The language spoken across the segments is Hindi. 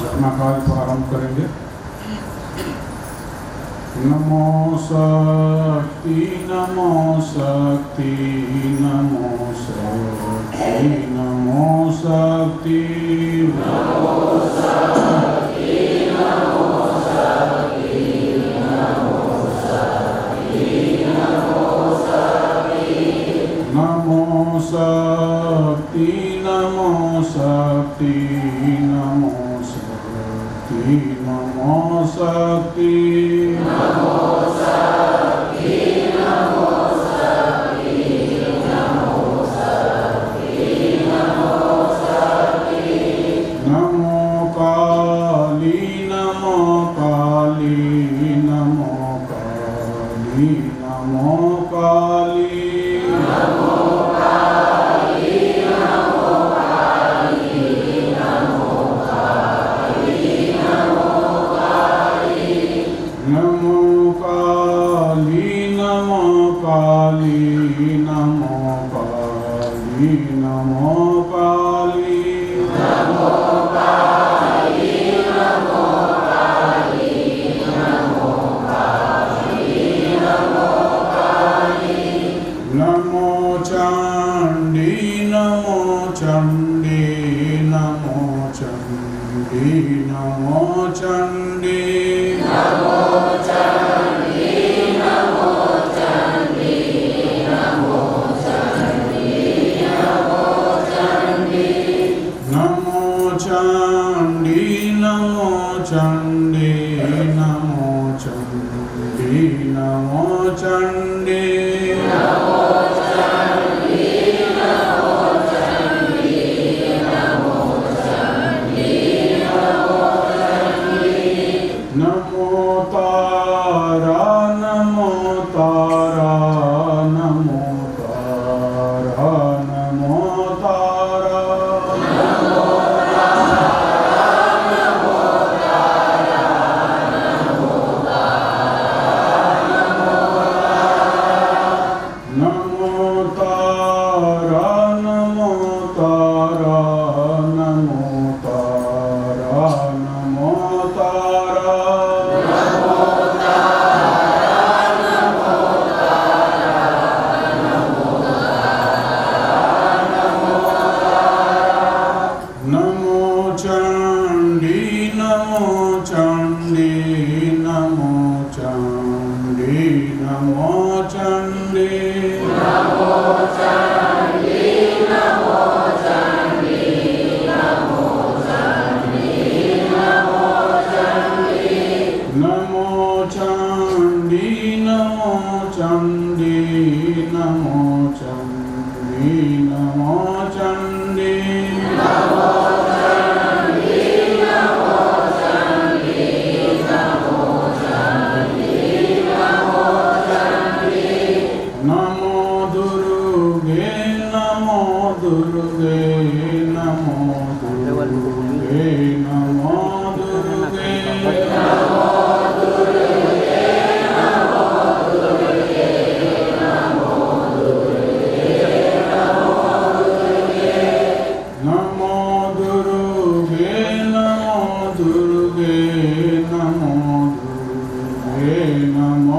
अपना कार्य प्रारंभ करेंगे। नमो शक्ति नमो शक्ति नमो शक्ति नमो शक्ति नमो शक्ति नमो शक्ति नमो शक्ति नमो शक्ति नमो शक्ति नमो शक्ति नमो शक्ति नमो शक्ति नमो शक्ति नमो शक्ति नमो शक्ति नमो शक्ति नमो काली नमो काली नमो काली नमो काली नमो काली नमो काली नमो काली नमो काली नमो काली नमो काली नमो काली नमो काली नमो काली नमो काली नमो काली नमो काली नमो चंडी नमो चंडी नमो चंडी नमो चंडी नमो चंडी नमो चंडी नमो चंडी नमो चंडी नमो चंडी नमो चंडी नमो चंडी नमो चंडी नमो चंडी नमो चंडी नमो चंडी नमो चंडी नमो तारा नमो तारा नमो तारा नमो तारा नमो तारा नमो तारा नमो तारा नमो तारा नमो तारा नमो तारा नमो तारा नमो तारा नमो तारा नमो तारा नमो तारा नमो चंडी नमो चंडी नमो चंडी नमो चंडी नमो चंडी नमो चंडी नमो चंडी नमो चंडी नमो चंडी नमो चंडी नमो चंडी नमो चंडी नमो चंडी नमो चंडी नमो चंडी नमो चंडी नमो दुर्गे नमो दुर्गे नमो दुर्गे नमो दुर्गे नमो दुर्गे नमो दुर्गे नमो दुर्गे नमो दुर्गे नमो दुर्गे नमो दुर्गे नमो दुर्गे नमो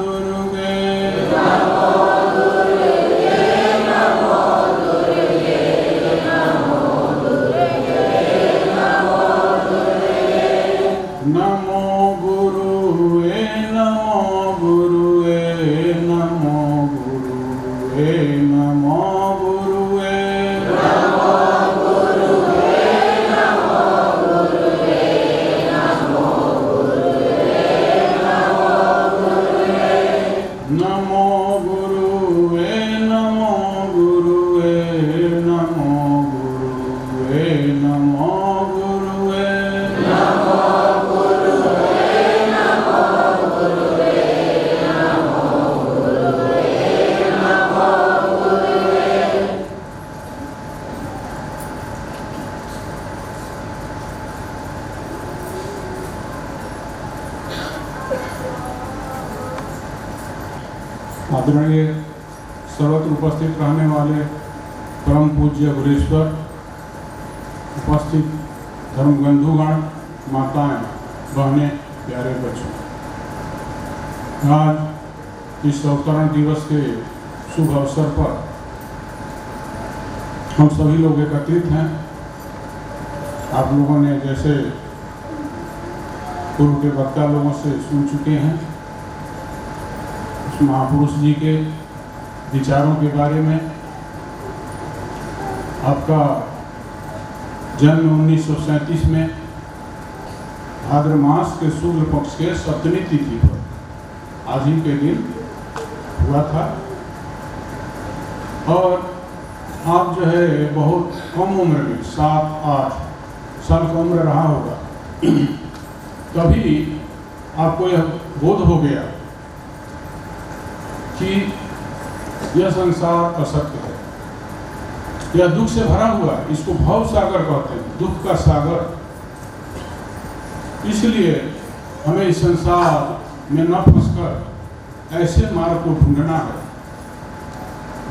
दुर्गे नमो दुर्गे नमो दुर्गे नमो दुर्गे नमो दुर्गे नमो गुरुवे नमो गुरुवे नमो गुरुवे नमो गुरुवे नमो गुरुवे नमो गुरुवे नमो गुरुवे नमो गुरुवे नमो गुरुवे नमो गुरुवे नमो गुरुवे नमो गुरुवे नमो गुरुवे नमो गुरुवे नमो गुरुवे नमो गुरुवे आदरणीय सर्वत्र उपस्थित रहने वाले परम पूज्य गुरेश्वर, उपस्थित धर्म बंधुगण, माताएं, बहनें, प्यारे बच्चों, आज इस अवतरण दिवस के शुभ अवसर पर हम सभी लोग एकत्रित हैं। आप लोगों ने जैसे पूर्व के वक्ता लोगों से सुन चुके हैं उस महापुरुष जी के विचारों के बारे में। आपका जन्म 1937 में भाद्र मास के शुक्ल पक्ष के सप्तमी तिथि पर आज ही के दिन हुआ था। और आप जो है बहुत कम उम्र में 7-8 साल की उम्र रहा होगा, तभी आपको यह बोध हो गया कि यह संसार असत्य है, यह दुख से भरा हुआ है, इसको भव सागर कहते हैं, दुख का सागर। इसलिए हमें इस संसार में न फंसकर ऐसे मार्ग को ढूंढना है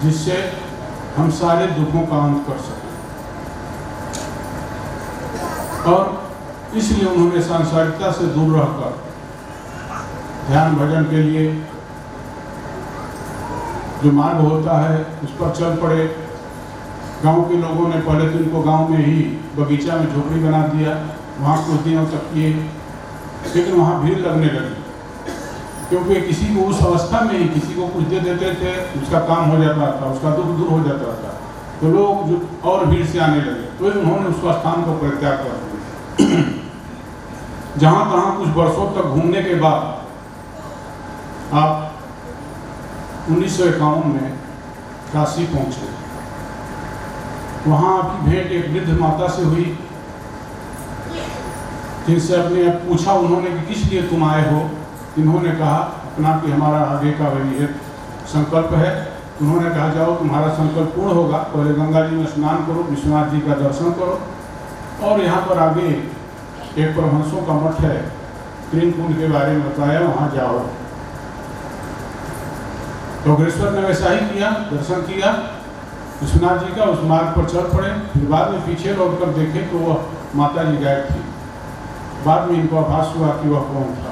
जिससे हम सारे दुखों का अंत कर सकें। और इसलिए उन्होंने सांसारिकता से दूर रहकर ध्यान भजन के लिए जो मार्ग होता है उस पर चल पड़े। गांव के लोगों ने पहले तो इनको गांव में ही बगीचा में झोपड़ी बना दिया, वहाँ कुछ दिनों तक किए, लेकिन वहाँ भीड़ लगने लगी, क्योंकि किसी को उस अवस्था में ही किसी को कुछ दे देते थे, उसका काम हो जाता था, उसका दुख दूर हो जाता था, तो लोग जो और भीड़ से आने लगे, तो उन्होंने उस स्थान को परित्याग कर दिया। जहाँ तहाँ कुछ वर्षों तक घूमने के बाद आप 1951 में काशी पहुँचे। वहाँ आपकी भेंट एक वृद्ध माता से हुई, जिनसे अपने पूछा उन्होंने कि किस लिए तुम आए हो। इन्होंने कहा अपना कि हमारा आगे का वही एक संकल्प है। उन्होंने कहा जाओ तुम्हारा संकल्प पूर्ण होगा, पहले गंगा जी में स्नान करो, विश्वनाथ जी का दर्शन करो, और यहाँ पर आगे एक परमहंसों का मठ है, त्रिकुंड के बारे में बताया, वहाँ जाओ। तो अग्रेसर ने वैसा ही किया, दर्शन किया विश्वनाथ जी का, उस मार्ग पर चल पड़े। फिर बाद में पीछे लौट कर देखे तो वह माता जी गायब थी। बाद में इनको आभास हुआ कि वह कौन था।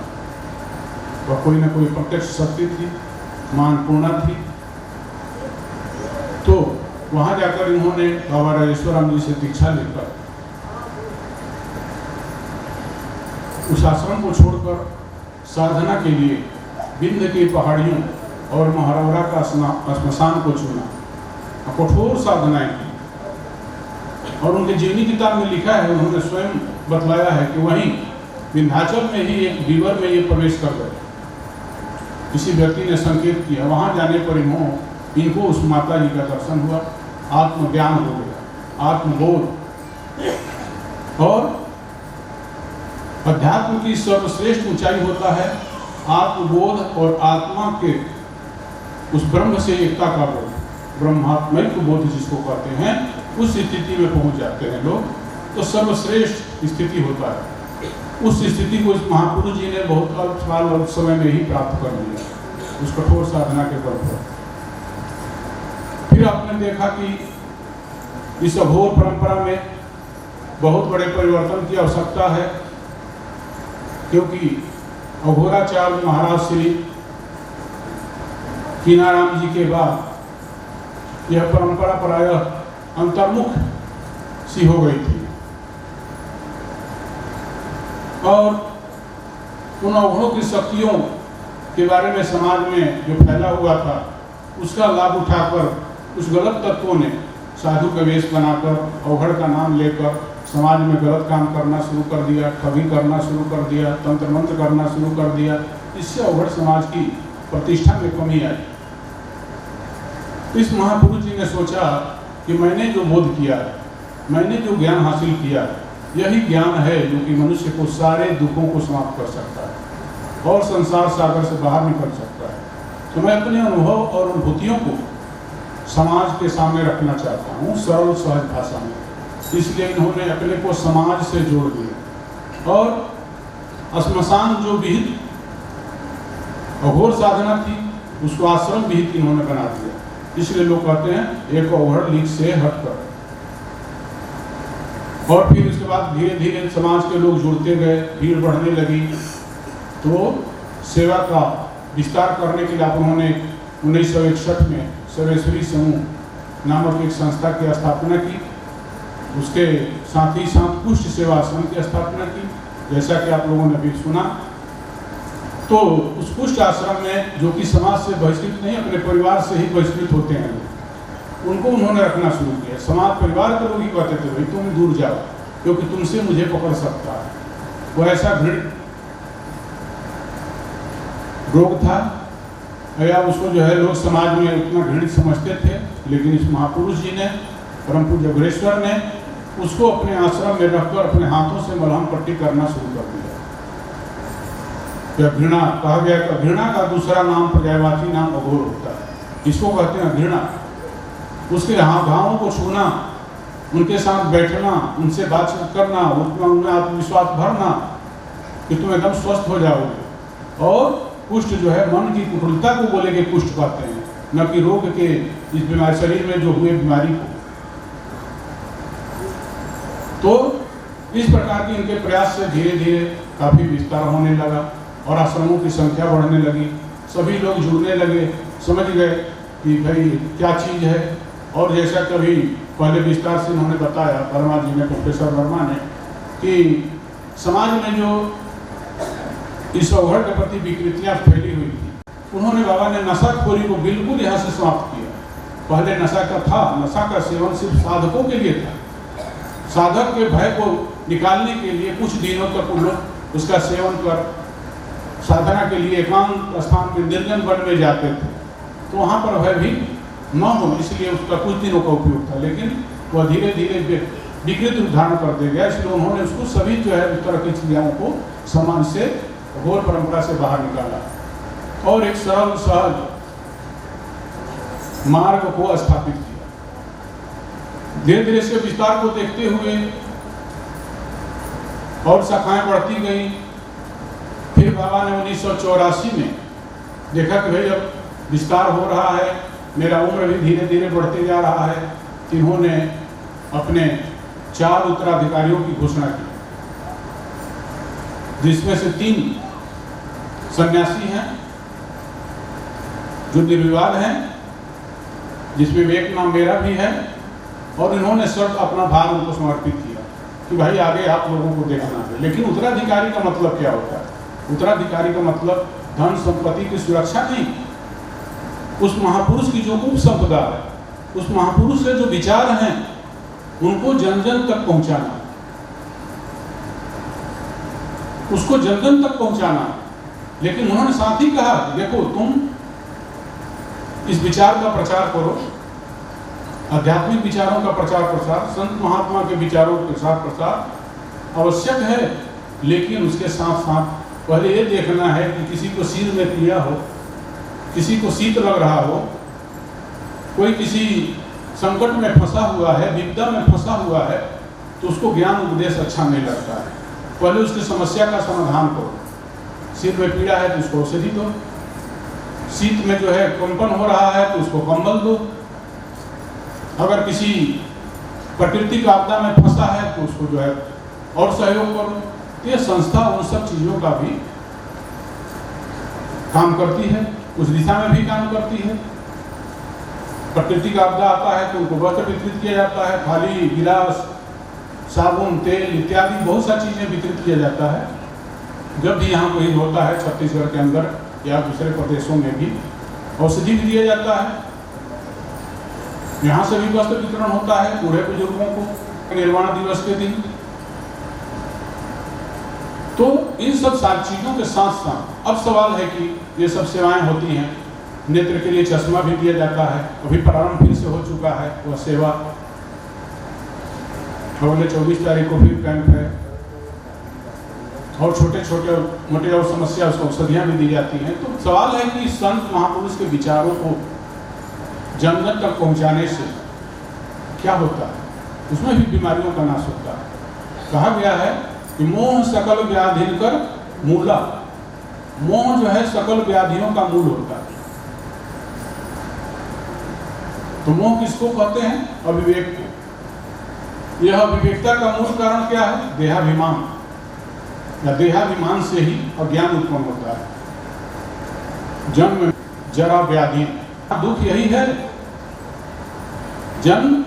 वह कोई न कोई प्रत्यक्ष शक्ति थी, मां अन्नपूर्णा थी। तो वहां जाकर इन्होंने बाबा राजेश्वराम जी से दीक्षा लेकर उस आश्रम को छोड़कर साधना के लिए विंध्य की पहाड़ियों और महारौरा का श्मशान को चुना। कठोर साधनाएं की, और उनके जीवनी किताब में लिखा है, उन्होंने स्वयं बतलाया है कि वहीं विंध्याचल में ही एक बीवर में ये प्रवेश कर गए। किसी व्यक्ति ने संकेत किया, वहां जाने पर इनको उस माता जी का दर्शन हुआ, आत्मज्ञान हो गया, आत्मबोध। और अध्यात्म की सर्वश्रेष्ठ ऊंचाई होता है आत्मबोध और आत्मा के उस ब्रह्म से एकता का बोध, ब्रह्मात्मक बोध जिसको कहते हैं, उस स्थिति में पहुंच जाते हैं लोग। तो सर्वश्रेष्ठ स्थिति होता है। उस स्थिति को इस महापुरुष जी ने बहुत अल्प समय में ही प्राप्त कर लिया, उस कठोर साधना के बल पर। फिर आपने देखा कि इस अघोर परंपरा में बहुत बड़े परिवर्तन की आवश्यकता है, क्योंकि अघोराचार्य महाराज श्री कीनाराम जी के बाद यह परंपरा प्रायः अंतर्मुख सी हो गई थी, और उन अवघों की शक्तियों के बारे में समाज में जो फैला हुआ था उसका लाभ उठाकर कुछ गलत तत्वों ने साधु का वेश बनाकर अवघड़ का नाम लेकर समाज में गलत काम करना शुरू कर दिया, ठगी करना शुरू कर दिया, तंत्र मंत्र करना शुरू कर दिया। इससे अवघड़ समाज की प्रतिष्ठा में कमी आई। इस महापुरुष जी ने सोचा कि मैंने जो बोध किया है, मैंने जो ज्ञान हासिल किया है, यही ज्ञान है जो कि मनुष्य को सारे दुखों को समाप्त कर सकता है और संसार सागर से बाहर निकल सकता है। तो मैं अपने अनुभव और अनुभूतियों को समाज के सामने रखना चाहता हूँ सरल सहज भाषा में। इसलिए इन्होंने अपने को समाज से जोड़ दिया, और श्मशान जो विहित अघोर साधना थी उसको आश्रम विहित इन्होंने बना दिया। इसलिए लोग कहते हैं एक अवघड़ लीक से हटकर। और फिर उसके बाद धीरे धीरे समाज के लोग जुड़ते गए, भीड़ बढ़ने लगी। तो सेवा का विस्तार करने के लिए आप उन्होंने 1961 में सर्वेश्वरी समूह नामक एक संस्था की स्थापना की। उसके साथ ही साथ कुष्ठ सेवा आश्रम की स्थापना की, जैसा कि आप लोगों ने भी सुना। तो उस कुष्ठ आश्रम में, जो कि समाज से बहिष्कृत नहीं, अपने परिवार से ही बहिष्कृत होते हैं लोग, उनको उन्होंने रखना शुरू किया। समाज परिवार के लोग ही कहते थे भाई तुम दूर जाओ, क्योंकि तुमसे मुझे पकड़ सकता है। वो ऐसा घृणित रोग था, या उसको जो है लोग समाज में उतना घृणित समझते थे। लेकिन इस महापुरुष जी ने, परम पूज्य अग्रेश्वर ने, उसको अपने आश्रम में रखकर अपने हाथों से मलहम पट्टी करना शुरू कर दिया। घृणा कहा गया कि घृणा का दूसरा नाम पर्यायवाची नाम अघोर होता है, इसको कहते हैं घृणा। उसके घावों को छूना, उनके साथ बैठना, उनसे बातचीत करना, उनमें आत्मविश्वास भरना कि तुम एकदम स्वस्थ हो जाओगे। और कुष्ठ जो है मन की कुटिलता को बोले के कुष्ठ कहते हैं, न कि रोग के, इस बीमारी शरीर में जो हुए बीमारी को। तो इस प्रकार के इनके प्रयास से धीरे धीरे काफी विस्तार होने लगा और आश्रमों की संख्या बढ़ने लगी। सभी लोग जुड़ने लगे, समझ गए कि भाई क्या चीज़ है। और जैसा कभी पहले विस्तार से उन्होंने बताया, वर्मा जी ने, प्रोफेसर वर्मा ने, कि समाज में जो इस अवघड़ के प्रति विकृतियाँ फैली हुई थी, उन्होंने बाबा ने नशाखोरी को बिल्कुल यहाँ से समाप्त किया। पहले नशा का था, नशा का सेवन सिर्फ साधकों के लिए था। साधक के भय को निकालने के लिए कुछ दिनों तक उन लोग उसका सेवन कर साधना के लिए एकांत स्थान में निर्जन वन में जाते थे, तो वहाँ पर भय भी न हो, इसलिए उसका कुछ दिनों का उपयोग था। लेकिन वह धीरे धीरे विकृत रूप धारण करते गया, इसलिए उन्होंने उसको सभी जो है उस तरह की क्रियाओं को समाज से, घोर परंपरा से बाहर निकाला और एक सरल सहज मार्ग को स्थापित किया। धीरे धीरे इसके विस्तार को देखते हुए और शाखाएं बढ़ती गई। फिर बाबा ने 1984 में देखा कि भाई अब विस्तार हो रहा है, मेरा उम्र भी धीरे धीरे बढ़ते जा रहा है। इन्होंने अपने 4 उत्तराधिकारियों की घोषणा की, जिसमें से 3 सन्यासी हैं जो निर्विवाद हैं, जिसमें एक नाम मेरा भी है। और इन्होंने सब अपना भार उनको समर्पित किया कि भाई आगे आप लोगों को देखना है। लेकिन उत्तराधिकारी का मतलब क्या होता है? उत्तराधिकारी का मतलब धन संपत्ति की सुरक्षा नहीं, उस महापुरुष की जो उपसंपदा है, उस महापुरुष से जो विचार हैं, उनको जन जन तक पहुंचाना, उसको जन जन तक पहुंचाना। लेकिन उन्होंने साथ ही कहा, देखो तुम इस विचार का प्रचार करो, आध्यात्मिक विचारों का प्रचार प्रसार, संत महात्मा के विचारों के साथ प्रसार आवश्यक है। लेकिन उसके साथ साथ पहले ये देखना है कि किसी को सिर में पीड़ा हो, किसी को शीत लग रहा हो, कोई किसी संकट में फंसा हुआ है, विपदा में फंसा हुआ है, तो उसको ज्ञान उपदेश अच्छा नहीं लगता है। पहले उसकी समस्या का समाधान करो। सिर में पीड़ा है तो उसको औषधि दो, शीत में जो है कंपन हो रहा है तो उसको कंबल दो, अगर किसी प्राकृतिक आपदा में फंसा है तो उसको जो है और सहयोग करो। ये संस्था उन सब चीज़ों का भी काम करती है, उस दिशा में भी काम करती है। प्राकृतिक आपदा आता है तो उनको वस्त्र वितरित किया जाता है, थाली, गिलास, साबुन, तेल इत्यादि बहुत सा चीज़ें वितरित किया जाता है। जब भी यहाँ कोई होता है छत्तीसगढ़ के अंदर या दूसरे प्रदेशों में भी औषधि भी दिया जाता है। यहाँ से भी वस्त्र वितरण होता है बूढ़े बुजुर्गों को निर्वाण दिवस के दिन। तो इन सब सारी चीज़ों के साथ साथ अब सवाल है कि ये सब सेवाएं होती हैं। नेत्र के लिए चश्मा भी दिया जाता है, अभी प्रारंभ फिर से हो चुका है वह सेवा। अगले 24 तारीख को फिर कैंप है और छोटे छोटे मोटे और समस्या उसको औषधियाँ भी दी जाती हैं। तो सवाल है कि संत महापुरुष के विचारों को जन जन तक पहुँचाने से क्या होता है? उसमें भी बीमारियों का नाश होता है। कहा गया है कि मोह सकल व्याधिन कर मूला, मोह जो है सकल व्याधियों का मूल होता है। तो मोह किसको कहते हैं? अविवेक को। यह अभिव्यक्ता का मूल कारण क्या है? देहाभिमान, या देहाभिमान से ही अज्ञान उत्पन्न होता है। जन्म जरा व्याधि, दुख यही है, जन्म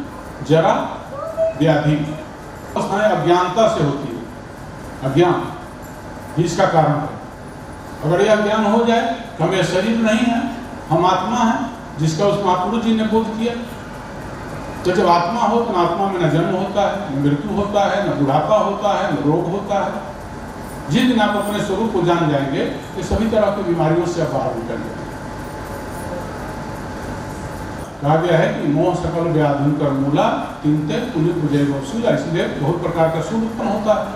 जरा व्याधि। अज्ञानता से होती है, अज्ञान ही इसका कारण है। अगर यह ज्ञान हो जाए कि हम यह शरीर नहीं है, हम आत्मा हैं, जिसका उस महापुरुष जी ने बोध किया, तो जब आत्मा हो तो आत्मा में न जन्म होता है, न मृत्यु होता है, न बुढ़ापा होता है, न रोग होता है। जिस दिन आप अपने स्वरूप को जान जाएंगे कि सभी तरह की बीमारियों से आप बाहर निकल जाएंगे। कहा गया है कि मोह सकल व्याधि कर मूला तिनते पुलित बुझे गौसूला, इसलिए बहुत प्रकार का सूल उत्पन्न होता है।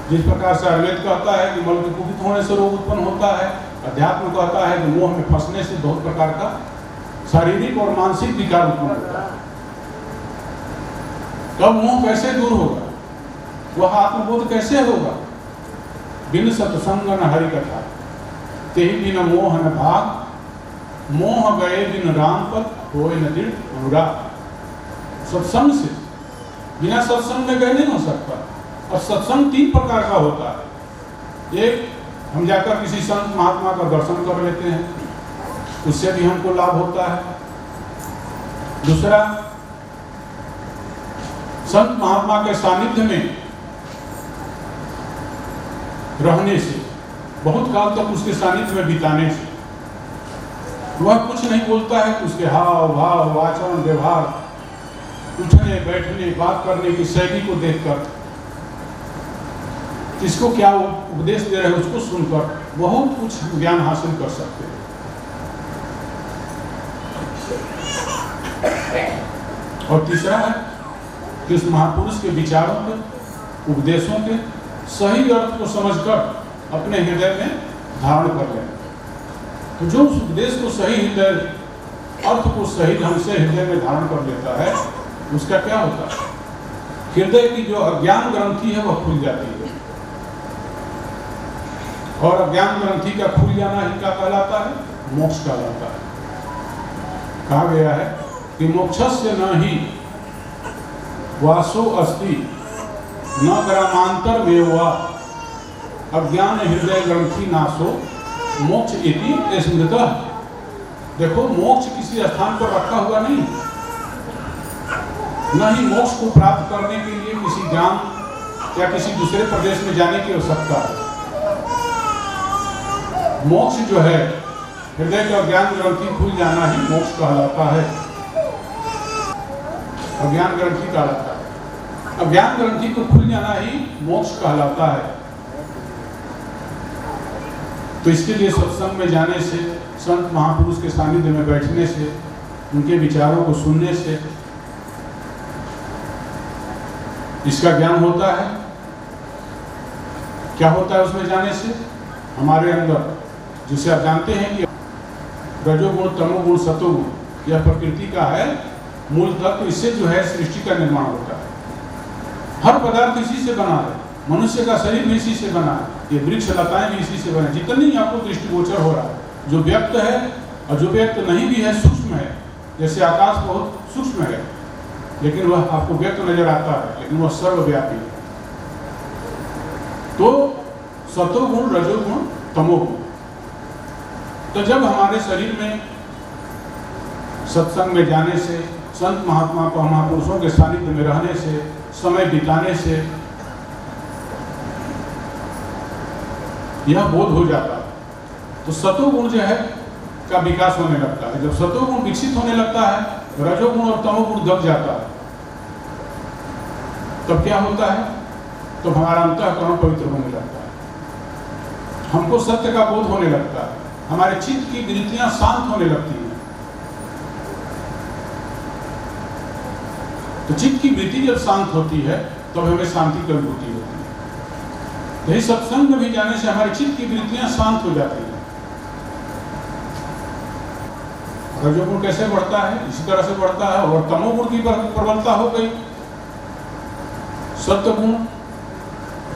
जिस प्रकार से आयुर्वेद कहता है कि मल के कुपित होने से रोग उत्पन्न होता है, अध्यात्म कहता है कि मोह में फंसने से बहुत प्रकार का शारीरिक और मानसिक विकार उत्पन्न होता है। तब मोह कैसे दूर होगा? वह आत्मबोध कैसे होगा? बिन सत्संग न हरि कथा, तेहि बिन मोह न भाग, मोह गए बिन राम पद होए न दृढ़ अनुराग। सत्संग से, बिना सत्संग में गए नहीं हो सकता। और सत्संग 3 प्रकार का होता है। एक, हम जाकर किसी संत महात्मा का दर्शन कर लेते हैं, उससे भी हमको लाभ होता है। दूसरा, संत महात्मा के सानिध्य में रहने से, बहुत काल तक उसके सानिध्य में बिताने से, वह कुछ नहीं बोलता है, उसके हाव भाव आचरण व्यवहार, उठने बैठने बात करने की शैली को देखकर, किसको क्या उपदेश दे रहे हैं उसको सुनकर बहुत कुछ ज्ञान हासिल कर सकते हैं। और तीसरा है कि उस महापुरुष के विचारों के, उपदेशों के सही अर्थ को समझकर अपने हृदय में धारण कर लें। तो जो उस उपदेश को सही हृदय अर्थ को सही ढंग से हृदय में धारण कर लेता है, उसका क्या होता है? हृदय की जो अज्ञान ग्रंथि है वह खुल जाती है। और अज्ञान ग्रंथि का खुल जाना ही क्या कहलाता है? मोक्ष कहलाता है। कहा गया है कि मोक्षस्य न ही वासो अस्ति न ग्रामांतर में वा अज्ञान हृदय ग्रंथि नाशो मोक्ष इति स्मृतः। देखो, मोक्ष किसी स्थान पर रखा हुआ नहीं, न ही मोक्ष को प्राप्त करने के लिए किसी ज्ञान या किसी दूसरे प्रदेश में जाने की आवश्यकता है। मोक्ष जो है, हृदय का ज्ञान ग्रंथि खुल जाना ही मोक्ष कहलाता है, अज्ञान ग्रंथि कहलाता है। अज्ञान ग्रंथि को खुल जाना ही मोक्ष कहलाता है। तो इसके लिए सत्संग में जाने से, संत महापुरुष के सानिध्य में बैठने से, उनके विचारों को सुनने से इसका ज्ञान होता है। क्या होता है उसमें जाने से? हमारे अंदर, जिसे आप जानते हैं कि रजोगुण तमोगुण सतोगुण, यह प्रकृति का है मूल तत्व। इससे जो है सृष्टि का निर्माण होता है। हर पदार्थ इसी से बना है, मनुष्य का शरीर भी इसी से बना है, ये वृक्ष लताएं भी इसी से बने। जितनी आपको दृष्टिगोचर हो रहा है, जो व्यक्त है और जो व्यक्त नहीं भी है, सूक्ष्म है। जैसे आकाश बहुत सूक्ष्म है, लेकिन वह आपको व्यक्त नजर आता है, लेकिन वह सर्वव्यापी है। तो सतोगुण, रजोगुण, तमोगुण। तो जब हमारे शरीर में सत्संग में जाने से, संत महात्मा को, महापुरुषों के सानिध्य में रहने से, समय बिताने से यह बोध हो जाता है, तो सतोगुण जो है का विकास होने लगता है। जब सतोगुण विकसित होने लगता है, रजोगुण और तमोगुण दब जाता है, तब क्या होता है? तो हमारा अंतःकरण पवित्र होने लगता है, हमको सत्य का बोध होने लगता है, हमारे चित्त की वृत्तियां शांत होने लगती हैं। तो चित्त की वृत्ति जब शांत होती है, तब हमें शांति की अनुभूति होती है। यही सत्संग में भी जाने से हमारे चित्त की वृत्तियां शांत हो जाती हैं। रजोगुण कैसे बढ़ता है? इसी तरह से बढ़ता है। और तमोगुण की प्रबलता हो गई, सत्वगुण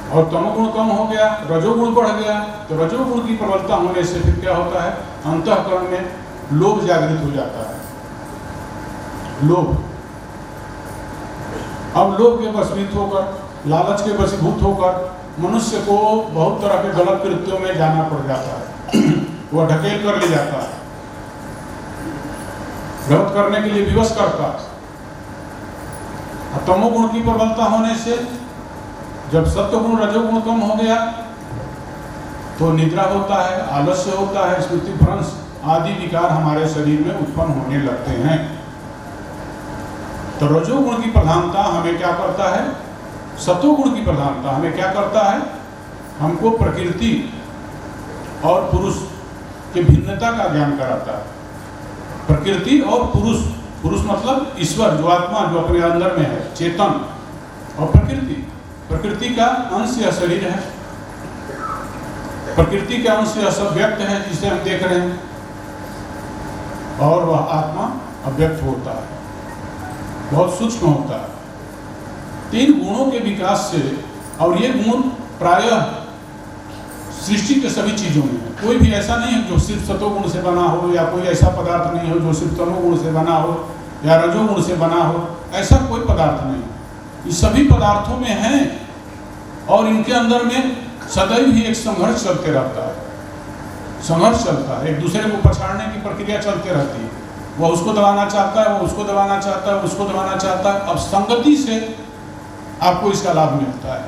और तमोगुण कम हो गया, रजोगुण बढ़ गया। तो रजोगुण की प्रबलता होने से फिर क्या होता है? अंतःकरण में लोभ जागृत हो जाता है। लोभ, अब लोभ के वशीभूत होकर, लालच के वशीभूत होकर मनुष्य को बहुत तरह के गलत कृत्यों में जाना पड़ जाता है। वह ढकेल कर ले जाता है, गलत करने के लिए विवश करता है। तमोगुण की प्रबलता होने से जब सत्वगुण रजोगुण कम हो गया तो निद्रा होता है, आलस्य होता है, स्मृति भ्रंश आदि विकार हमारे शरीर में उत्पन्न होने लगते हैं। तो रजोगुण की प्रधानता हमें क्या करता है, सतोगुण की प्रधानता हमें क्या करता है, हमको प्रकृति और पुरुष की भिन्नता का ज्ञान कराता है। प्रकृति और पुरुष, पुरुष मतलब ईश्वर जो आत्मा जो अपने अंदर में है, चेतन, और प्रकृति, प्रकृति का अंश यह शरीर है, प्रकृति का अंश यह सब व्यक्त है जिसे हम देख रहे हैं, और वह आत्मा अव्यक्त होता है, बहुत सूक्ष्म होता है। तीन गुणों के विकास से, और ये गुण प्रायः सृष्टि के सभी चीजों में है, कोई भी ऐसा नहीं है जो सिर्फ सतोगुण से बना हो, या कोई ऐसा पदार्थ नहीं हो जो सिर्फ तमोगुण से बना हो या रजोगुण से बना हो, ऐसा कोई पदार्थ नहीं। ये सभी पदार्थों में है और इनके अंदर में सदैव ही एक संघर्ष चलते रहता है, संघर्ष चलता है, एक दूसरे को पछाड़ने की प्रक्रिया चलते रहती है। वह उसको दबाना चाहता है, वो उसको दबाना चाहता है, उसको दबाना चाहता है। अब संगति से आपको इसका लाभ मिलता है।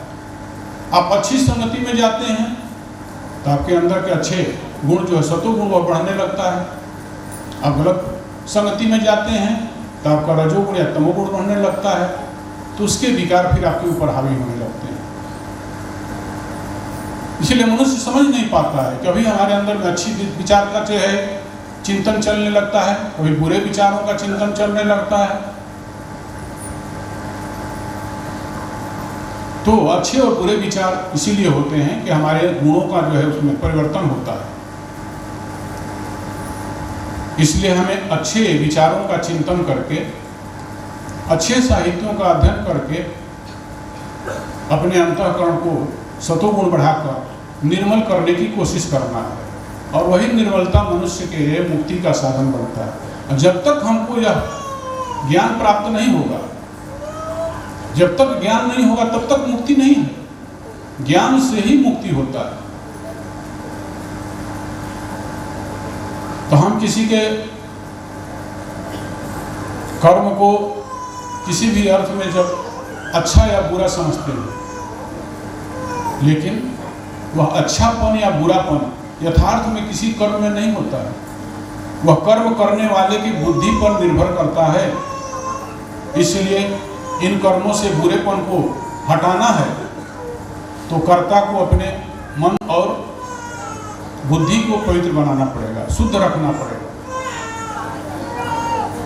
आप अच्छी संगति में जाते हैं तो आपके अंदर के अच्छे गुण जो है सतोगुण वह बढ़ने लगता है। आप गलत संगति में जाते हैं तो आपका रजोगुण या तमोगुण बढ़ने लगता है, तो उसके विकार फिर आपके ऊपर हावी होने लगते हैं। इसलिए मनुष्य समझ नहीं पाता है, कभी हमारे अंदर में अच्छी विचार का जो है चिंतन चलने लगता है, कभी बुरे विचारों का चिंतन चलने लगता है। तो अच्छे और बुरे विचार इसीलिए होते हैं कि हमारे गुणों का जो है उसमें परिवर्तन होता है। इसलिए हमें अच्छे विचारों का चिंतन करके, अच्छे साहित्यों का अध्ययन करके अपने अंतःकरण को सतोगुण बढ़ाकर निर्मल करने की कोशिश करना है, और वही निर्मलता मनुष्य के लिए मुक्ति का साधन बनता है। जब तक हमको यह ज्ञान प्राप्त नहीं होगा, जब तक ज्ञान नहीं होगा तब तक मुक्ति नहीं है। ज्ञान से ही मुक्ति होता है। तो हम किसी के कर्म को किसी भी अर्थ में जब अच्छा या बुरा समझते हैं, लेकिन वह अच्छापन या बुरापन यथार्थ में किसी कर्म में नहीं होता है। वह कर्म करने वाले की बुद्धि पर निर्भर करता है। इसलिए इन कर्मों से बुरेपन को हटाना है तो कर्ता को अपने मन और बुद्धि को पवित्र बनाना पड़ेगा, शुद्ध रखना पड़ेगा।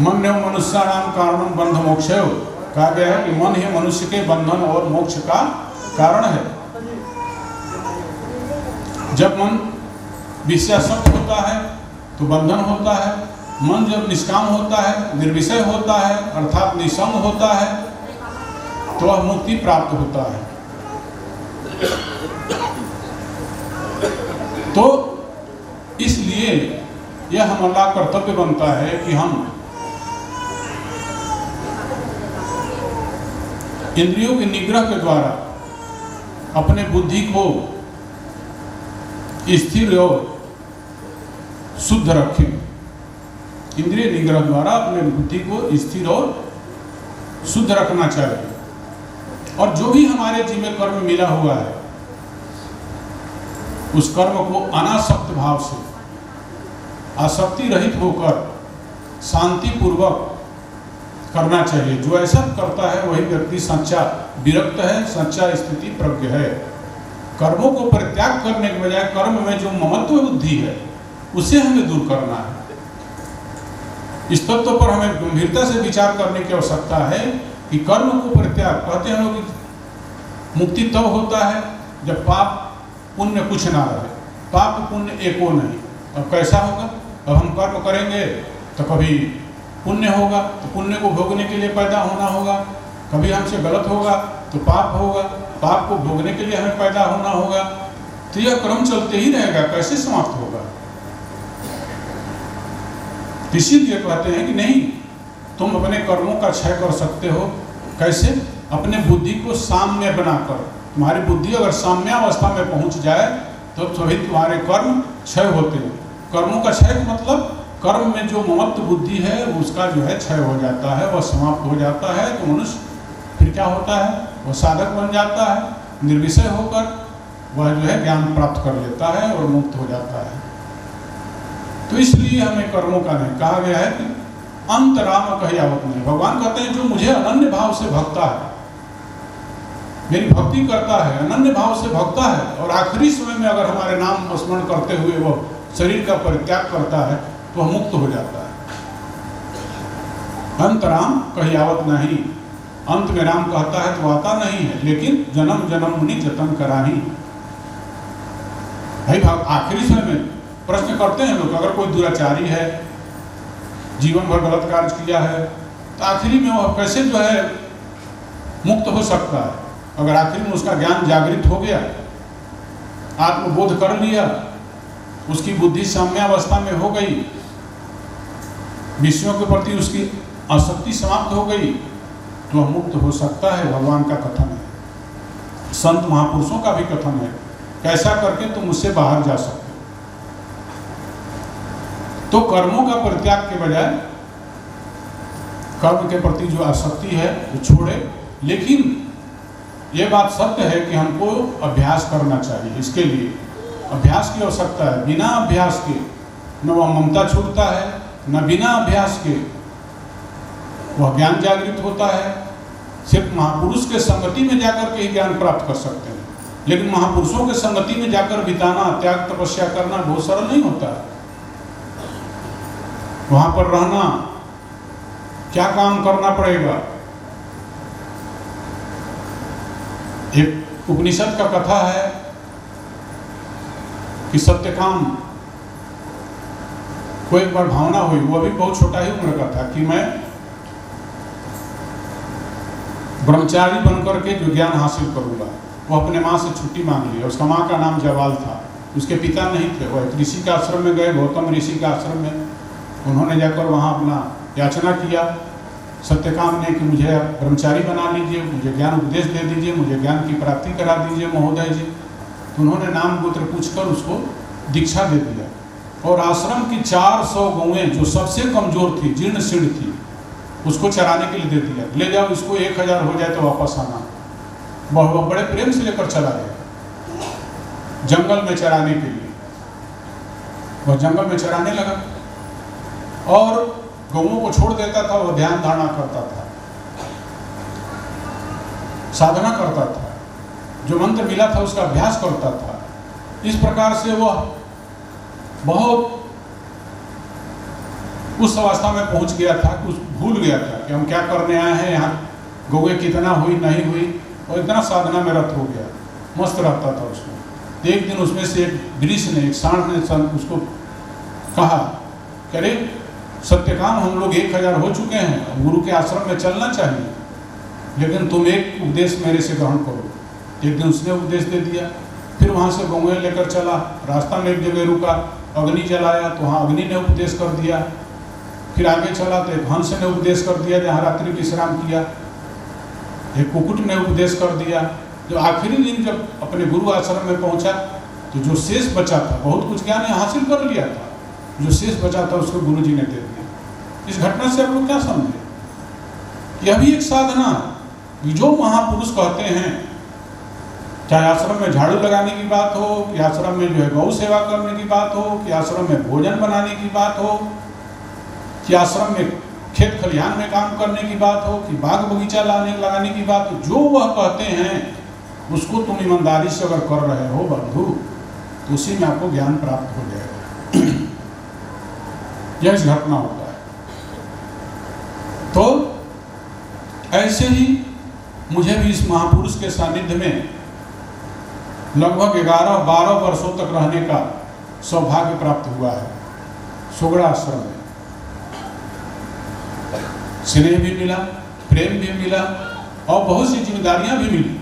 मन एवं मनुष्याणाम कारणम बंध मोक्षय, कहा गया है कि मन ही मनुष्य के बंधन और मोक्ष का कारण है। जब मन विषयासक्त होता है तो बंधन होता है। मन जब निष्काम होता है, निर्विषय होता है, अर्थात निसंग होता है, तो वह मुक्ति प्राप्त होता है। तो इसलिए यह हमारा कर्तव्य बनता है कि हम इंद्रियों के निग्रह के द्वारा अपने बुद्धि को स्थिर और शुद्ध रखें। इंद्रिय निग्रह द्वारा अपने बुद्धि को स्थिर और शुद्ध रखना चाहिए। और जो भी हमारे जीवन में कर्म मिला हुआ है, उस कर्म को अनासक्त भाव से, आसक्ति रहित होकर शांति पूर्वक करना चाहिए। जो ऐसा करता है वही व्यक्ति सच्चा विरक्त है, सच्चा स्थिति प्रज्ञ है। कर्मों को परित्याग करने के बजाय कर्म में जो ममत्व बुद्धि है उसे हमें दूर करना है। इस तत्व पर हमें गंभीरता से विचार करने की आवश्यकता है कि कर्म को परित्याग, कहते हैं लोग मुक्ति तब होता है जब पाप पुण्य कुछ ना रहे, पाप पुण्य एको नहीं। अब कैसा होगा? अब हम कर्म करेंगे तो कभी पुण्य होगा तो पुण्य को भोगने के लिए पैदा होना होगा, कभी हमसे गलत होगा तो पाप होगा, पाप को भोगने के लिए हमें पैदा होना होगा। तो यह क्रम चलते ही रहेगा, कैसे समाप्त होगा? इसीलिए कहते हैं कि नहीं, तुम अपने कर्मों का क्षय कर सकते हो। कैसे? अपने बुद्धि को साम्य बनाकर, तुम्हारी बुद्धि अगर साम्यावस्था में पहुंच जाए तो सभी तुम्हारे कर्म क्षय होते हैं। कर्मों का क्षय मतलब कर्म में जो ममत्व बुद्धि है उसका जो है क्षय हो जाता है, वह समाप्त हो जाता है। तो मनुष्य फिर क्या होता है, वह साधक बन जाता है, निर्विषय होकर वह जो है ज्ञान प्राप्त कर लेता है और मुक्त हो जाता है। तो इसलिए हमें कर्मों का नहीं कहा गया है कि अंत राम कहियावत नहीं। भगवान कहते हैं जो मुझे अनन्य भाव से भक्ता है, मेरी भक्ति करता है, अनन्य भाव से भक्ता है, और आखिरी समय में अगर हमारे नाम स्मरण करते हुए वह शरीर का परित्याग करता है तो वह मुक्त हो जाता है। अंत राम कहियावत नहीं, अंत में राम कहता है तो आता नहीं है, लेकिन जन्म जन्म मुनि जतन कराही। भाई आखिरी समय में प्रश्न करते हैं लोग, अगर कोई दुराचारी है, जीवन भर गलत कार्य किया है, तो आखिरी में वह कैसे जो है मुक्त हो सकता है? अगर आखिरी में उसका ज्ञान जागृत हो गया, आत्मबोध कर लिया, उसकी बुद्धि साम्यावस्था में हो गई, विषयों के प्रति उसकी आसक्ति समाप्त हो गई, तो वह मुक्त हो सकता है। भगवान का कथन है, संत महापुरुषों का भी कथन है, कैसा करके तुम उससे बाहर जा सकते हो। तो कर्मों का परित्याग के बजाय कर्म के प्रति जो आसक्ति है वो छोड़े। लेकिन ये बात सत्य है कि हमको अभ्यास करना चाहिए, इसके लिए अभ्यास की आवश्यकता है। बिना अभ्यास के न वह ममता छूटता है, न बिना अभ्यास के वह ज्ञान जागृत होता है। सिर्फ महापुरुष के संगति में जाकर के ही ज्ञान प्राप्त कर सकते हैं, लेकिन महापुरुषों के संगति में जाकर बिताना, त्याग तपस्या करना बहुत सरल नहीं होता है। वहां पर रहना, क्या काम करना पड़ेगा। एक उपनिषद का कथा है कि सत्यकाम को एक बार भावना हुई, वो अभी बहुत छोटा ही उम्र का था, कि मैं ब्रह्मचारी बनकर के जो ज्ञान हासिल करूंगा। वो अपने माँ से छुट्टी मांग ली। उसका माँ का नाम जवाल था, उसके पिता नहीं थे। वो एक ऋषि के आश्रम में गए, गौतम ऋषि के आश्रम में। उन्होंने जाकर वहाँ अपना याचना किया सत्यकाम ने कि मुझे आप ब्रह्मचारी बना लीजिए, मुझे ज्ञान उपदेश दे दीजिए, मुझे ज्ञान की प्राप्ति करा दीजिए महोदय जी। तो उन्होंने नाम गोत्र पूछकर उसको दीक्षा दे दिया, और आश्रम की 400 गौएं जो सबसे कमजोर थी, जीर्ण शीर्ण थी, उसको चराने के लिए दे दिया। ले जाओ इसको, 1000 हो जाए तो वापस आना। वह बड़े प्रेम से लेकर चला गया जंगल में चराने के लिए। वह जंगल में चराने लगा और गौओं को छोड़ देता था। वह ध्यान धारणा करता था, साधना करता था, जो मंत्र मिला था उसका अभ्यास करता था। इस प्रकार से वह बहुत उस अवस्था में पहुंच गया था कि भूल गया था कि हम क्या करने आए हैं, यहाँ गौएं कितना हुई नहीं हुई, और इतना साधना में रत हो गया, मस्त रहता था उसमें। एक दिन उसमें से एक वृक्ष ने, एक सांड ने उसको कहा कि अरे सत्यकाम, हम लोग 1000 हो चुके हैं, गुरु के आश्रम में चलना चाहिए, लेकिन तुम एक उपदेश मेरे से ग्रहण करो। एक दिन उसने उपदेश दे दिया। फिर वहाँ से गौएं लेकर चला, रास्ता में एक जगह रुका, अग्नि जलाया तो वहाँ अग्नि ने उपदेश कर दिया। फिर आगे चला तो एक हंस ने उपदेश कर दिया जहाँ रात्रि विश्राम किया। एक कुकुट ने उपदेश कर दिया। जब आखिरी दिन जब अपने गुरु आश्रम में पहुंचा तो जो शेष बचा था, बहुत कुछ ज्ञान हासिल कर लिया था, जो शेष बचा था उसको गुरु जी ने दे दिया। इस घटना से आप लोग क्या समझे? यह भी एक साधना, जो महापुरुष कहते हैं, चाहे आश्रम में झाड़ू लगाने की बात हो, कि आश्रम में जो है गौ सेवा करने की बात हो, कि आश्रम में भोजन बनाने की बात हो, कि आश्रम में खेत खलिहान में काम करने की बात हो, कि बाग बगीचा लगाने की बात हो, जो वह कहते हैं उसको तुम ईमानदारी से अगर कर रहे हो बंधु, तो उसी में आपको ज्ञान प्राप्त हो जाएगा। यह इस घटना होता है। तो ऐसे ही मुझे भी इस महापुरुष के सानिध्य में लगभग 11-12 वर्षों तक रहने का सौभाग्य प्राप्त हुआ है। सोगड़ा आश्रम में स्नेह भी मिला, प्रेम भी मिला, और बहुत सी जिम्मेदारियां भी मिली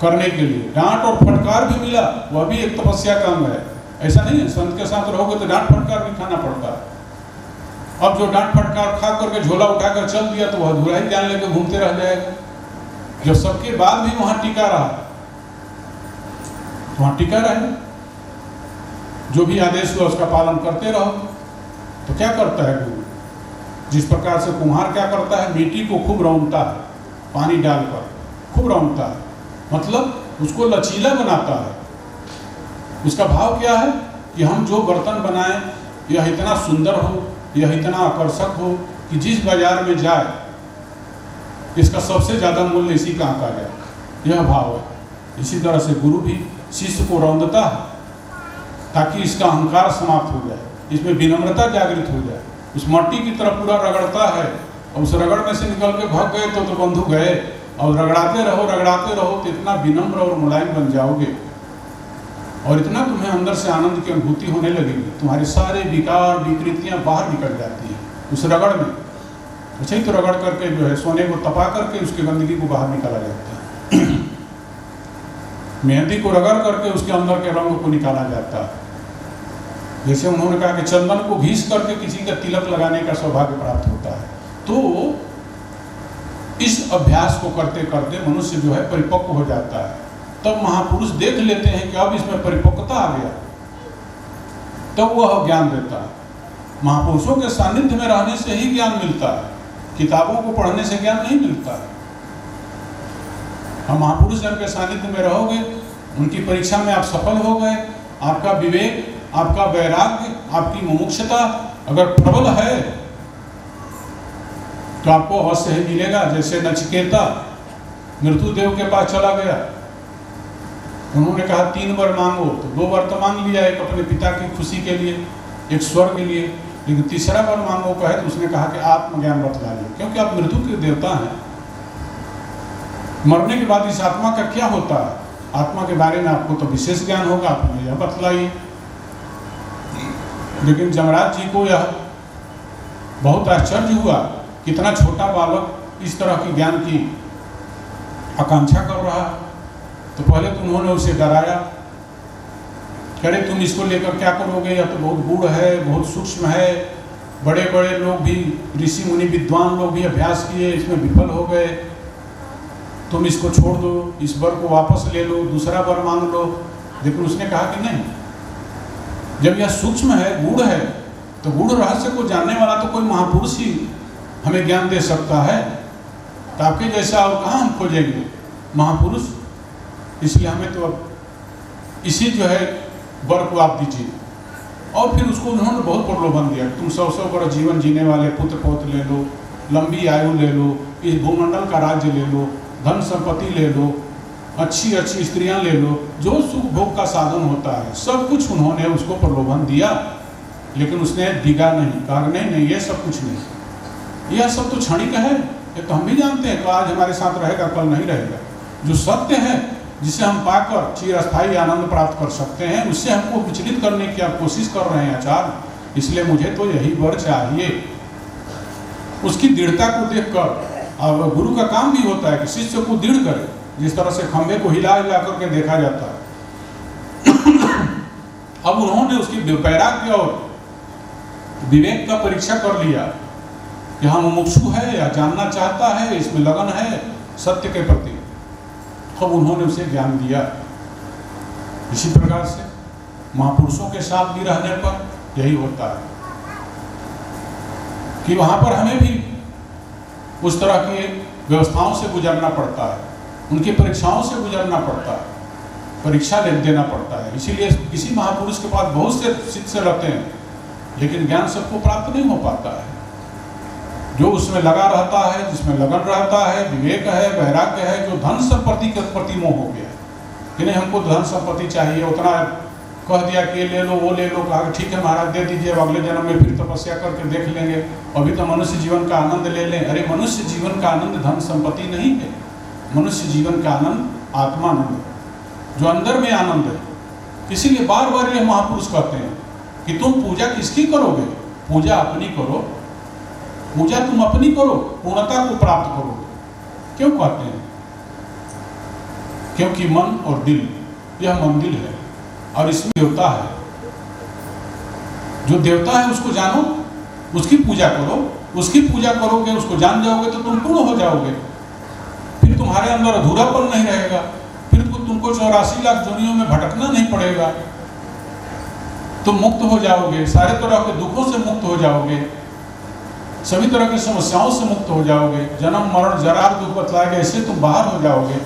करने के लिए। डांट और फटकार भी मिला, वह भी एक तपस्या का अंग है। ऐसा नहीं है संत के साथ रहोगे तो डांट फटकार भी खाना पड़ता है। अब जो डांट फटकार खा करके झोला उठाकर चल दिया तो वह अधूरा ही ज्ञान लेकर घूमते रह जाएगा। जब सबके बाद भी वहां टिका रहा, वहां टिका रहे, जो भी आदेश हुआ उसका पालन करते रहो। तो क्या करता है गुरु? जिस प्रकार से कुम्हार क्या करता है, मिट्टी को खूब रौंदता है, पानी डालकर खूब रौंदता है, मतलब उसको लचीला बनाता है। उसका भाव क्या है कि हम जो बर्तन बनाएं यह इतना सुंदर हो, यह इतना आकर्षक हो कि जिस बाजार में जाए इसका सबसे ज़्यादा मूल्य इसी का आंका जाए, यह भाव है। इसी तरह से गुरु भी शिष्य को रौंदता है ताकि इसका अहंकार समाप्त हो जाए, इसमें विनम्रता जागृत हो जाए। उस मट्टी की तरफ पूरा रगड़ता है और उस रगड़ने से निकल के भाग गए तो बंधु गए, और रगड़ाते रहो तो इतना विनम्र और मुलायम बन जाओगे और इतना तुम्हें अंदर से आनंद की अनुभूति होने लगेगी, तुम्हारे सारे विकार विकृतियां बाहर निकल जाती हैं उस रगड़ में। अच्छा ही तो रगड़ करके जो है सोने को तपा करके उसकी गंदगी को बाहर निकाला जाता है मेहंदी को रगड़ करके उसके अंदर के रंग को निकाला जाता है। जैसे उन्होंने कहा कि चंदन को घीस करके किसी का तिलक लगाने का सौभाग्य प्राप्त होता है। तो इस अभ्यास को करते करते मनुष्य जो है परिपक्व हो जाता है। तब महापुरुष देख लेते हैं कि अब इसमें परिपक्वता आ गया, तब वह ज्ञान देता है। महापुरुषों के सानिध्य में रहने से ही ज्ञान मिलता है, किताबों को पढ़ने से ज्ञान नहीं मिलता है। हम महापुरुष जन के सानिध्य में रहोगे, उनकी परीक्षा में आप सफल हो गए, आपका विवेक, आपका वैराग्य, आपकी मुमुक्षुता अगर प्रबल है तो आपको अवश्य ही मिलेगा। जैसे नचिकेता मृत्युदेव के पास चला गया, उन्होंने कहा 3 वर मांगो, तो 2 वर तो मांग लिया, एक अपने पिता की खुशी के लिए, एक स्वर्ग के लिए, लेकिन तीसरा वर मांगो कहे तो उसने कहा कि आत्मज्ञान बतला लो, क्योंकि आप मृत्यु के देवता हैं। मरने के बाद इस आत्मा का क्या होता है, आत्मा के बारे में आपको तो विशेष ज्ञान होगा, आपने यह बतलाई। लेकिन जमराज जी को यह बहुत आश्चर्य हुआ, कितना छोटा बालक इस तरह की ज्ञान की आकांक्षा कर रहा है। तो पहले तो उन्होंने उसे डराया, कहे तुम इसको लेकर क्या करोगे, यह तो बहुत गूढ़ है, बहुत सूक्ष्म है, बड़े बड़े लोग भी, ऋषि मुनि विद्वान लोग भी अभ्यास किए, इसमें विफल हो गए, तुम इसको छोड़ दो, इस वर को वापस ले लो, दूसरा वर मांग लो। लेकिन उसने कहा कि नहीं, जब यह सूक्ष्म है, गूढ़ है, तो गूढ़ रहस्य को जानने वाला तो कोई महापुरुष ही हमें ज्ञान दे सकता है, तो आपके जैसा और कहाँ हम खोजेंगे महापुरुष। इसलिए हमें तो अब इसी जो है वर को आप दीजिए। और फिर उसको उन्होंने बहुत प्रलोभन दिया, तुम 100 वर्ष जीवन जीने वाले पुत्र पौत्र ले लो, लंबी आयु ले लो, इस भूमंडल का राज्य ले लो, धन संपत्ति ले लो, अच्छी अच्छी स्त्रियां ले लो, जो सुख भोग का साधन होता है, सब कुछ उन्होंने उसको प्रलोभन दिया। लेकिन उसने डिगा नहीं, कहा नहीं, ये सब कुछ नहीं, यह सब तो क्षणिक है, ये तो हम भी जानते हैं, तो आज हमारे साथ रहेगा, कल नहीं रहेगा। जो सत्य है, जिसे हम पाकर चिरस्थायी आनंद प्राप्त कर सकते हैं, उससे हमको विचलित करने की आप कोशिश कर रहे हैं आचार्य, इसलिए मुझे तो यही वर चाहिए। उसकी दृढ़ता को देखकर, और गुरु का काम भी होता है कि शिष्य को दृढ़ करे, जिस तरह से खंभे को हिला हिला करके देखा जाता है। अब उन्होंने उसकी वैराग्य और विवेक का परीक्षा कर लिया कि हाँ मुमुक्षु है या जानना चाहता है, इसमें लगन है सत्य के प्रति। अब उन्होंने उसे ज्ञान दिया। इसी प्रकार से महापुरुषों के साथ भी रहने पर यही होता है कि वहां पर हमें भी उस तरह की व्यवस्थाओं से गुजरना पड़ता है, उनकी परीक्षाओं से गुजरना पड़ता है, परीक्षा देना पड़ता है। इसीलिए किसी महापुरुष के पास बहुत से शिष्य रहते हैं, लेकिन ज्ञान सबको प्राप्त नहीं हो पाता है। जो उसमें लगा रहता है, जिसमें लगन रहता है, विवेक है, वैराग्य है, जो धन संपत्ति के प्रति मोह हो गया कि नहीं हमको धन संपत्ति चाहिए, उतना कह दिया कि ये ले लो, वो ले लो, कहा ठीक है महाराज दे दीजिए, अगले जन्म में फिर तपस्या करके देख लेंगे, अभी तो मनुष्य जीवन का आनंद ले लें। अरे मनुष्य जीवन का आनंद धन संपत्ति नहीं है, मनुष्य जीवन का आनंद आत्मानंद है, जो अंदर में आनंद है। इसीलिए बार बार ये महापुरुष कहते हैं कि तुम पूजा किसकी करोगे, पूजा अपनी करो, पूजा तुम अपनी करो, पूर्णता को प्राप्त करोगे। क्यों कहते हैं? क्योंकि मन और दिल यह मंदिर है और इसमें देवता है। जो देवता है उसको जानो, उसकी पूजा करो, उसकी पूजा करोगे, उसको जान जाओगे तो तुम पूर्ण हो जाओगे, फिर तुम तुम्हारे अंदर अधूरापन नहीं रहेगा, फिर तुमको 84 लाख योनियों में भटकना नहीं पड़ेगा, तुम मुक्त हो जाओगे, सारे तरह के दुखों से मुक्त हो जाओगे, सभी तरह की समस्याओं से मुक्त हो जाओगे, जन्म मरण जरा दुख बतलाए गए इससे तुम बाहर हो जाओगे।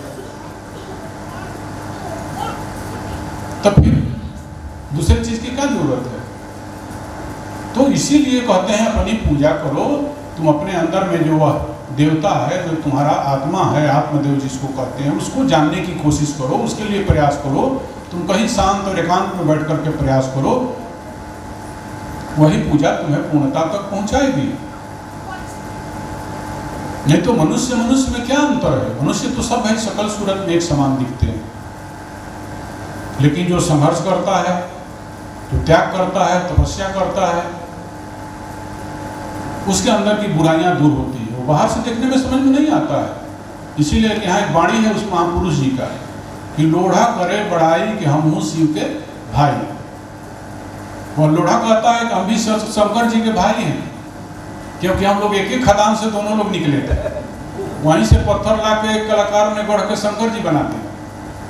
तब फिर दूसरी चीज की क्या जरूरत है? तो इसीलिए कहते हैं अपनी पूजा करो, तुम अपने अंदर में जो वह देवता है, जो तुम्हारा आत्मा है, आत्मदेव जिसको कहते हैं, उसको जानने की कोशिश करो, उसके लिए प्रयास करो। तुम कहीं शांत और एकांत में बैठ करके प्रयास करो, वही पूजा तुम्हें पूर्णता तक पहुंचाएगी। नहीं तो मनुष्य में क्या अंतर है? मनुष्य तो सब है, सकल सूरत में एक समान दिखते हैं, लेकिन जो संघर्ष करता है, जो त्याग करता है, तपस्या करता है, उसके अंदर की बुराइयां दूर होती है। वो बाहर से देखने में समझ में नहीं आता है। इसीलिए यहाँ एक वाणी है उस महापुरुष जी का कि लोढ़ा करे बड़ाई कि हम हूँ शिव के भाई। और लोढ़ा कहता है कि हम भी शंकर जी के भाई हैं, क्योंकि हम लोग एक ही खदान से दोनों लोग निकले थे। वहीं से पत्थर ला के एक कलाकार ने गढ़ के शंकर जी बनाते,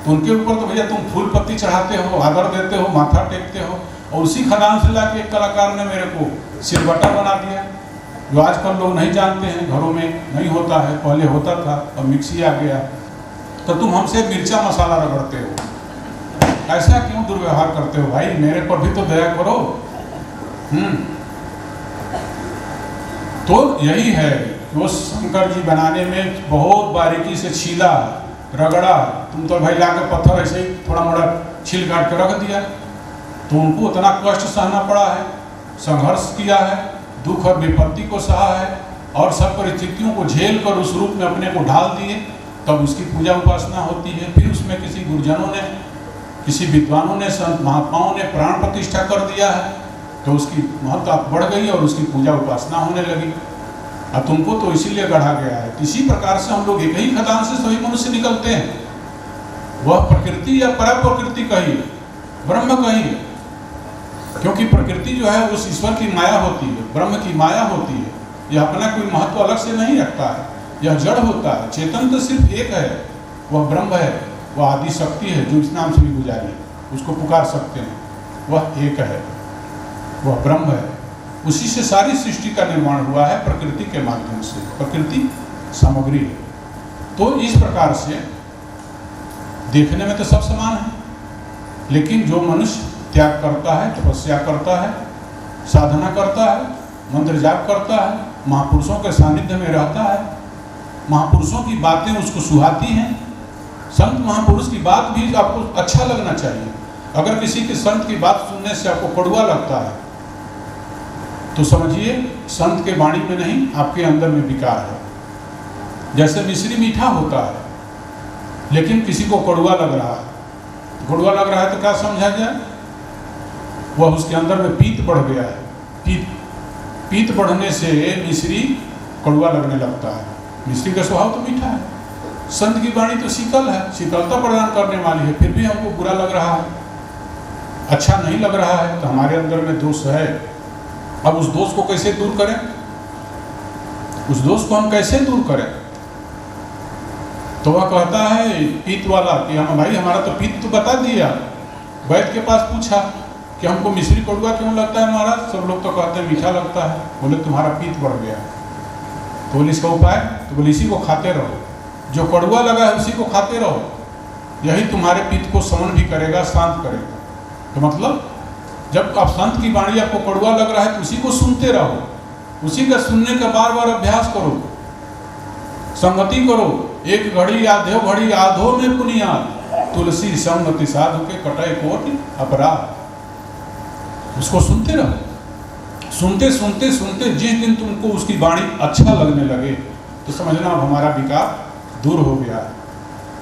तो उनके ऊपर तो भैया तुम फूल पत्ती चढ़ाते हो, आदर देते हो, माथा टेकते हो, और उसी खदान से ला के एक कलाकार ने मेरे को सिरबटा बना दिया, जो आजकल लोग नहीं जानते हैं, घरों में नहीं होता है, पहले होता था, अब मिक्सी आ गया। तो तुम हमसे मिर्चा मसाला रगड़ते हो, ऐसा क्यों दुर्व्यवहार करते हो भाई? मेरे पर भी तो दया करो। तो यही है कि वो शंकर जी बनाने में बहुत बारीकी से छीला, रगड़ा। तुम तो भाई लाकर पत्थर ऐसे ही थोड़ा मोड़ा छील काट के रख दिया, तो उनको उतना कष्ट सहना पड़ा है, संघर्ष किया है, दुख और विपत्ति को सहा है, और सब परिस्थितियों को झेल कर उस रूप में अपने को ढाल दिए, तब उसकी पूजा उपासना होती है। फिर उसमें किसी गुरुजनों ने, किसी विद्वानों ने, संत महात्माओं ने प्राण प्रतिष्ठा कर दिया है, तो उसकी महत्ता बढ़ गई और उसकी पूजा उपासना होने लगी। अब तुमको तो इसीलिए गढ़ा गया है। इसी प्रकार से हम लोग एक ही खदान से सभी मनुष्य निकलते हैं। वह प्रकृति या पर प्रकृति कहिए, ब्रह्म कहिए, क्योंकि प्रकृति जो है उस ईश्वर की माया होती है, ब्रह्म की माया होती है। यह अपना कोई महत्व अलग से नहीं रखता है, यह जड़ होता है। चेतन तो सिर्फ एक है, वह ब्रह्म है, वह आदि शक्ति है, जो इस नाम से भी गुजारी, उसको पुकार सकते हैं। वह एक है, वह ब्रह्म है। उसी से सारी सृष्टि का निर्माण हुआ है, प्रकृति के माध्यम से। प्रकृति सामग्री है। तो इस प्रकार से देखने में तो सब समान है, लेकिन जो मनुष्य त्याग करता है, तपस्या करता है, साधना करता है, मंत्र जाप करता है, महापुरुषों के सानिध्य में रहता है, महापुरुषों की बातें उसको सुहाती हैं। संत महापुरुष की बात भी आपको अच्छा लगना चाहिए। अगर किसी के संत की बात सुनने से आपको कड़वा लगता है, तो समझिए संत के वाणी में नहीं, आपके अंदर में विकार है। जैसे मिश्री मीठा होता है, लेकिन किसी को कड़वा लग रहा है, कड़वा लग रहा है तो क्या समझा जाए? वह उसके अंदर में पीत बढ़ गया है। पीत बढ़ने से मिश्री कड़वा लगने लगता है। मिश्री का स्वभाव तो मीठा है। संत की वाणी तो शीतल है, शीतलता प्रदान करने वाली है, फिर भी हमको बुरा लग रहा है, अच्छा नहीं लग रहा है, तो हमारे अंदर में दोष है। अब उस दोष को कैसे दूर करें? उस दोष को हम कैसे दूर करें? तो वह कहता है पीत वाला कि हम भाई हमारा तो पीत तो बता दिया। वैद्य के पास पूछा कि हमको मिश्री कड़वा क्यों लगता है महाराज? सब लोग तो कहते हैं मीठा लगता है। बोले तुम्हारा पीत बढ़ गया। तो बोले इसका उपाय? तो बोले इसी को खाते रहो, जो कड़वा लगा है उसी को खाते रहो, यही तुम्हारे पीत को समन भी करेगा, शांत करेगा। तो मतलब जब आप संत की वाणी आपको कड़वा लग रहा है तो उसी को सुनते रहो, उसी का सुनने का बार बार अभ्यास करो, संगति करो। एक घड़ी आधो घड़ी आधो में पुनियाद, तुलसी संगति साधु के कटाई कोटि अपराध। उसको सुनते रहो। सुनते सुनते सुनते जिस दिन तुमको उसकी वाणी अच्छा लगने लगे तो समझना अब हमारा विकार दूर हो गया है।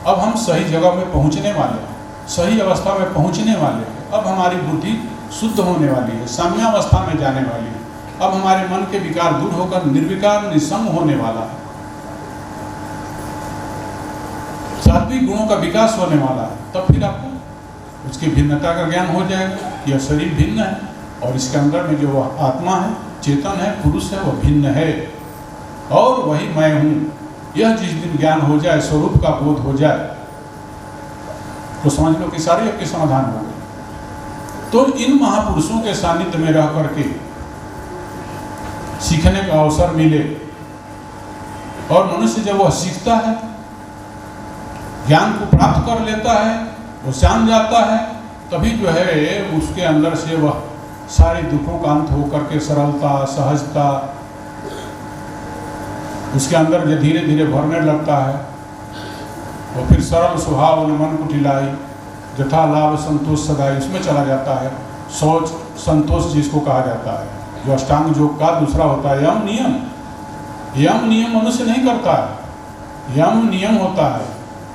अब हम सही जगह में पहुंचने वाले हैं, सही अवस्था में पहुंचने वाले हैं। अब हमारी बुद्धि शुद्ध होने वाली है, साम्यावस्था में जाने वाली है। अब हमारे मन के विकार दूर होकर निर्विकार निसंग होने वाला है। सात्विक गुणों का विकास होने वाला है। तब फिर आपको उसकी भिन्नता का ज्ञान हो जाएगा कि यह शरीर भिन्न है और इसके अंदर में जो वह आत्मा है, चेतन है, पुरुष है, वह भिन्न है और वही मैं हूँ। यह जिस दिन ज्ञान हो जाए, स्वरूप का बोध हो जाए, तो समझ लो कि सारे योग के समाधान हो गए। तो इन महापुरुषों के सानिध्य में रह करके सीखने का अवसर मिले, और मनुष्य जब वह सीखता है, ज्ञान को प्राप्त कर लेता है, वो जान जाता है, तभी जो है उसके अंदर से वह सारे दुखों का अंत होकर के सरलता, सहजता उसके अंदर जो धीरे धीरे भरने लगता है, और फिर सरल स्वभाव मन कुटिलाई, यथा लाभ संतोष सदाई, उसमें चला जाता है। शौच संतोष जिसको कहा जाता है, जो अष्टांग योग का दूसरा होता है यम नियम। यम नियम मनुष्य नहीं करता है, यम नियम होता है,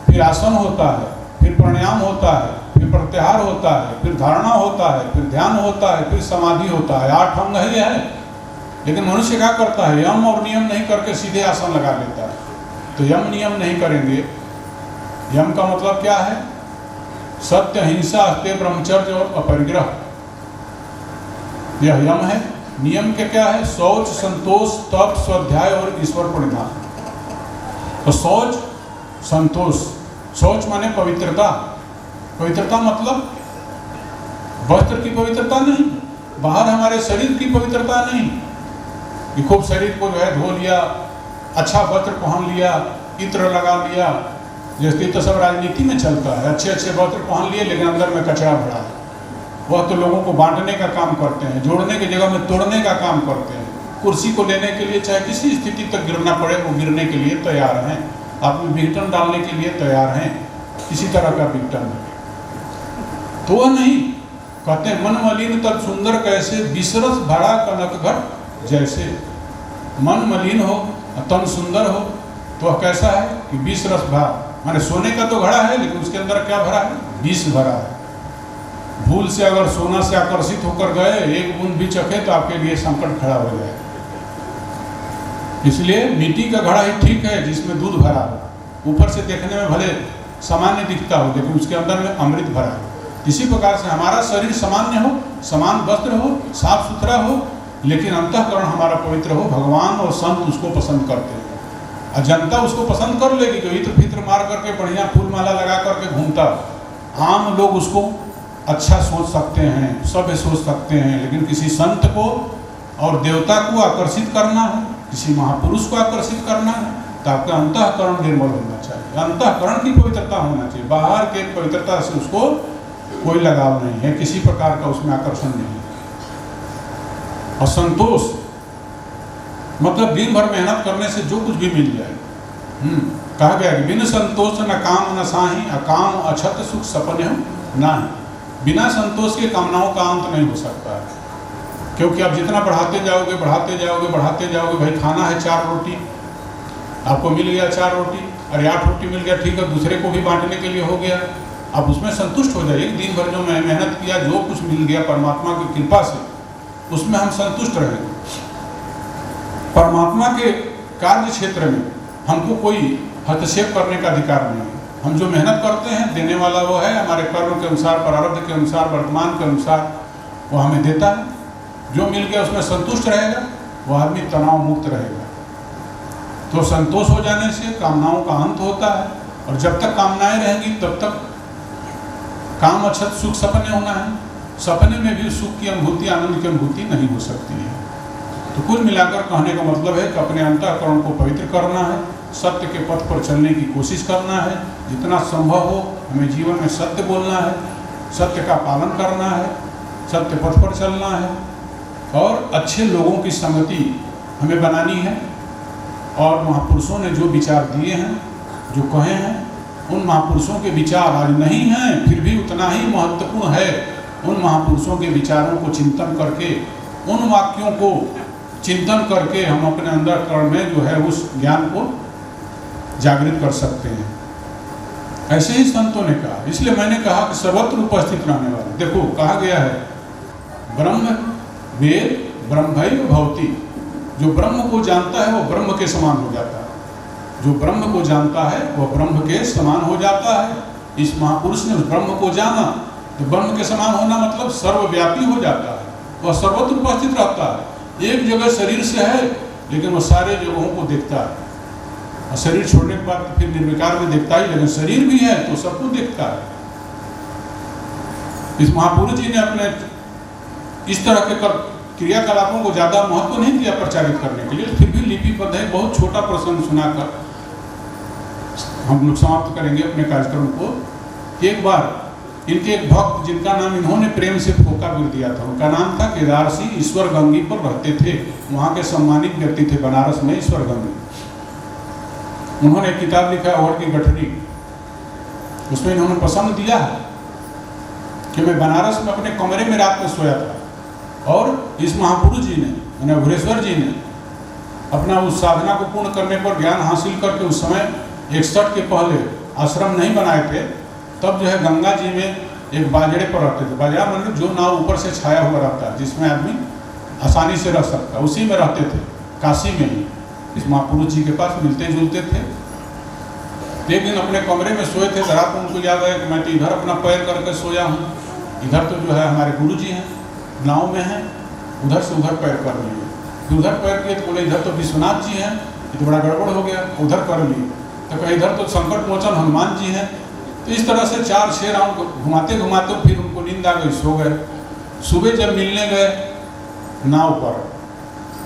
फिर आसन होता है, फिर प्राणायाम होता है, फिर प्रत्याहार होता है, फिर धारणा होता है, फिर ध्यान होता है, फिर समाधि होता है। 8 अंग ही है। लेकिन मनुष्य क्या करता है, यम और नियम नहीं करके सीधे आसन लगा लेता है। तो यम नियम नहीं करेंगे। यम का मतलब क्या है? सत्य, अहिंसा, अस्तेय, ब्रह्मचर्य और अपरिग्रह, यह यम है। नियम के क्या है? शौच, संतोष, तप, स्वाध्याय और ईश्वर प्रणिधान। तो शौच, संतोष, शौच माने पवित्रता। पवित्रता मतलब वस्त्र की पवित्रता नहीं, बाहर हमारे शरीर की पवित्रता नहीं कि खूब शरीर को जो है धो लिया, अच्छा वस्त्र पहन लिया, इत्र लगा लिया, जैसे तो सब राजनीति में चलता है, अच्छे अच्छे वस्त्र पहन लिए लेकिन अंदर में कचरा भरा है। वह तो लोगों को बांटने का काम करते हैं, जोड़ने की जगह में तोड़ने का काम करते हैं। कुर्सी को लेने के लिए चाहे किसी स्थिति तक गिरना पड़े, वो गिरने के लिए तैयार हैं। आप में विघटन डालने के लिए तैयार हैं, किसी तरह का विघटन। तो वह नहीं कहते हैं, मन मलिन तब सुंदर कैसे, विसरस भरा कनक घट जैसे। मन मलिन हो, तन सुंदर हो, तो वह कैसा है कि विसरस भरा, माने सोने का तो घड़ा है लेकिन उसके अंदर क्या भरा है? विष भरा है। भूल से अगर सोना से आकर्षित होकर गए, एक बूंद भी चखे तो आपके लिए संकट खड़ा हो जाए। इसलिए मिट्टी का घड़ा ही ठीक है जिसमें दूध भरा हो, ऊपर से देखने में भले सामान्य दिखता हो लेकिन उसके अंदर में अमृत भरा है। इसी प्रकार से हमारा शरीर सामान्य हो, समान वस्त्र हो, साफ सुथरा हो, लेकिन अंतःकरण हमारा पवित्र हो। भगवान और संत उसको पसंद करते हैं, और जनता उसको पसंद कर लेगी। जो इत्र फित्र मार करके बढ़िया फूल माला लगा करके घूमता, आम लोग उसको अच्छा सोच सकते हैं, सभ्य सोच सकते हैं, लेकिन किसी संत को और देवता को आकर्षित करना है, किसी महापुरुष को आकर्षित करना है, तो आपका अंतःकरण निर्मल होना चाहिए, अंतःकरण की पवित्रता होना चाहिए। बाहर के पवित्रता से उसको कोई लगाव नहीं है, किसी प्रकार का उसमें आकर्षण नहीं है। और संतोष मतलब दिन भर मेहनत करने से जो कुछ भी मिल जाए। कहा गया कि बिन संतोष न काम न साही, अकाम अछत सुख सपने हो ना। बिना संतोष के कामनाओं का अंत नहीं हो सकता है, क्योंकि आप जितना बढ़ाते जाओगे बढ़ाते जाओगे बढ़ाते जाओगे, भाई खाना है 4 रोटी, आपको मिल गया 4 रोटी, अरे 8 रोटी मिल गया, ठीक है, दूसरे को भी बांटने के लिए हो गया, आप उसमें संतुष्ट हो जाइए। दिन भर जो मैं मेहनत किया, जो कुछ मिल गया परमात्मा की कृपा से, उसमें हम संतुष्ट रहेंगे। परमात्मा के कार्य क्षेत्र में हमको कोई हस्तक्षेप करने का अधिकार नहीं है। हम जो मेहनत करते हैं, देने वाला वो है, हमारे कर्म के अनुसार, प्रारब्ध के अनुसार, वर्तमान के अनुसार वो हमें देता है। जो मिल गया उसमें संतुष्ट रहेगा, वो आदमी तनाव मुक्त रहेगा। तो संतोष हो जाने से कामनाओं का अंत होता है, और जब तक कामनाएं रहेंगी तब तक काम अछत सुख सपने होना है। सपने में भी सुख की अनुभूति, आनंद की अनुभूति नहीं हो सकती है। तो कुल मिलाकर कहने का मतलब है कि अपने अंतःकरण को पवित्र करना है, सत्य के पथ पर चलने की कोशिश करना है, जितना संभव हो हमें जीवन में सत्य बोलना है, सत्य का पालन करना है, सत्य पथ पर चलना है, और अच्छे लोगों की संगति हमें बनानी है। और महापुरुषों ने जो विचार दिए हैं, जो कहे हैं, उन महापुरुषों के विचार आज नहीं हैं, फिर भी उतना ही महत्वपूर्ण है। उन महापुरुषों के विचारों को चिंतन करके, उन वाक्यों को चिंतन करके हम अपने अंतःकरण में जो है उस ज्ञान को जागृत कर सकते हैं। ऐसे ही संतों ने कहा, इसलिए मैंने कहा कि सर्वत्र उपस्थित रहने वाले। देखो कहा गया है, ब्रह्म वेद ब्रह्मैव भवति। जो ब्रह्म को जानता है वो ब्रह्म के समान हो जाता है। जो ब्रह्म को जानता है वह ब्रह्म के समान हो जाता है। इस महापुरुष ने उस ब्रह्म को जाना, तो ब्रह्म के समान होना मतलब सर्वव्यापी हो जाता है, वह सर्वत्र उपस्थित रहता है। एक जगह शरीर से है लेकिन वह सारे जगहों को देखता है। और शरीर छोड़ने के बाद फिर निर्विकार में देखता ही, लेकिन शरीर भी है तो सब कुछ देखता है। इस महापुरुष जी ने अपने इस तरह के क्रियाकलापों को ज़्यादा महत्व नहीं दिया प्रचारित करने के लिए, फिर भी लिपिबद्ध है। बहुत छोटा प्रसंग सुनाकर हम लोग समाप्त करेंगे अपने कार्यक्रम को। एक बार इनके एक भक्त, जिनका नाम इन्होंने प्रेम से फोका भी दिया था, उनका नाम था केदार सिंह, ईश्वर गंगी पर रहते थे। वहाँ के सम्मानित व्यक्ति थे बनारस में, ईश्वर गंगी। उन्होंने एक किताब लिखा ओढ़ की गठरी, उसमें इन्होंने पसंद दिया है कि मैं बनारस में अपने कमरे में रात में सोया था और इस महापुरुष जी ने, अघोरेश्वर जी ने अपना उस साधना को पूर्ण करने पर ज्ञान हासिल करके, उस समय 61 के पहले आश्रम नहीं बनाए थे, तब जो है गंगा जी में एक बाजड़े पर रहते थे। बाजड़ा मतलब जो नाव ऊपर से छाया हुआ रहता है, जिसमें आदमी आसानी से रह सकता है, उसी में रहते थे, काशी में ही। इस महापुरुष जी के पास मिलते जुलते थे। एक दिन अपने कमरे में सोए थे, रात में उनको याद आया कि मैं तो इधर अपना पैर करके सोया हूँ, इधर तो जो है हमारे गुरु जी हैं, नाव में हैं, उधर से उधर पैर कर लिए। फिर उधर पैर किए तो बोले इधर तो विश्वनाथ जी हैं, ये तो बड़ा गड़बड़ हो गया, उधर कर लिए। तो कहीं इधर तो संकट मोचन हनुमान जी हैं। तो इस तरह से 4-6 राउंड घुमाते घुमाते फिर उनको नींद आ गई, सो गए। सुबह जब मिलने गए नाव पर,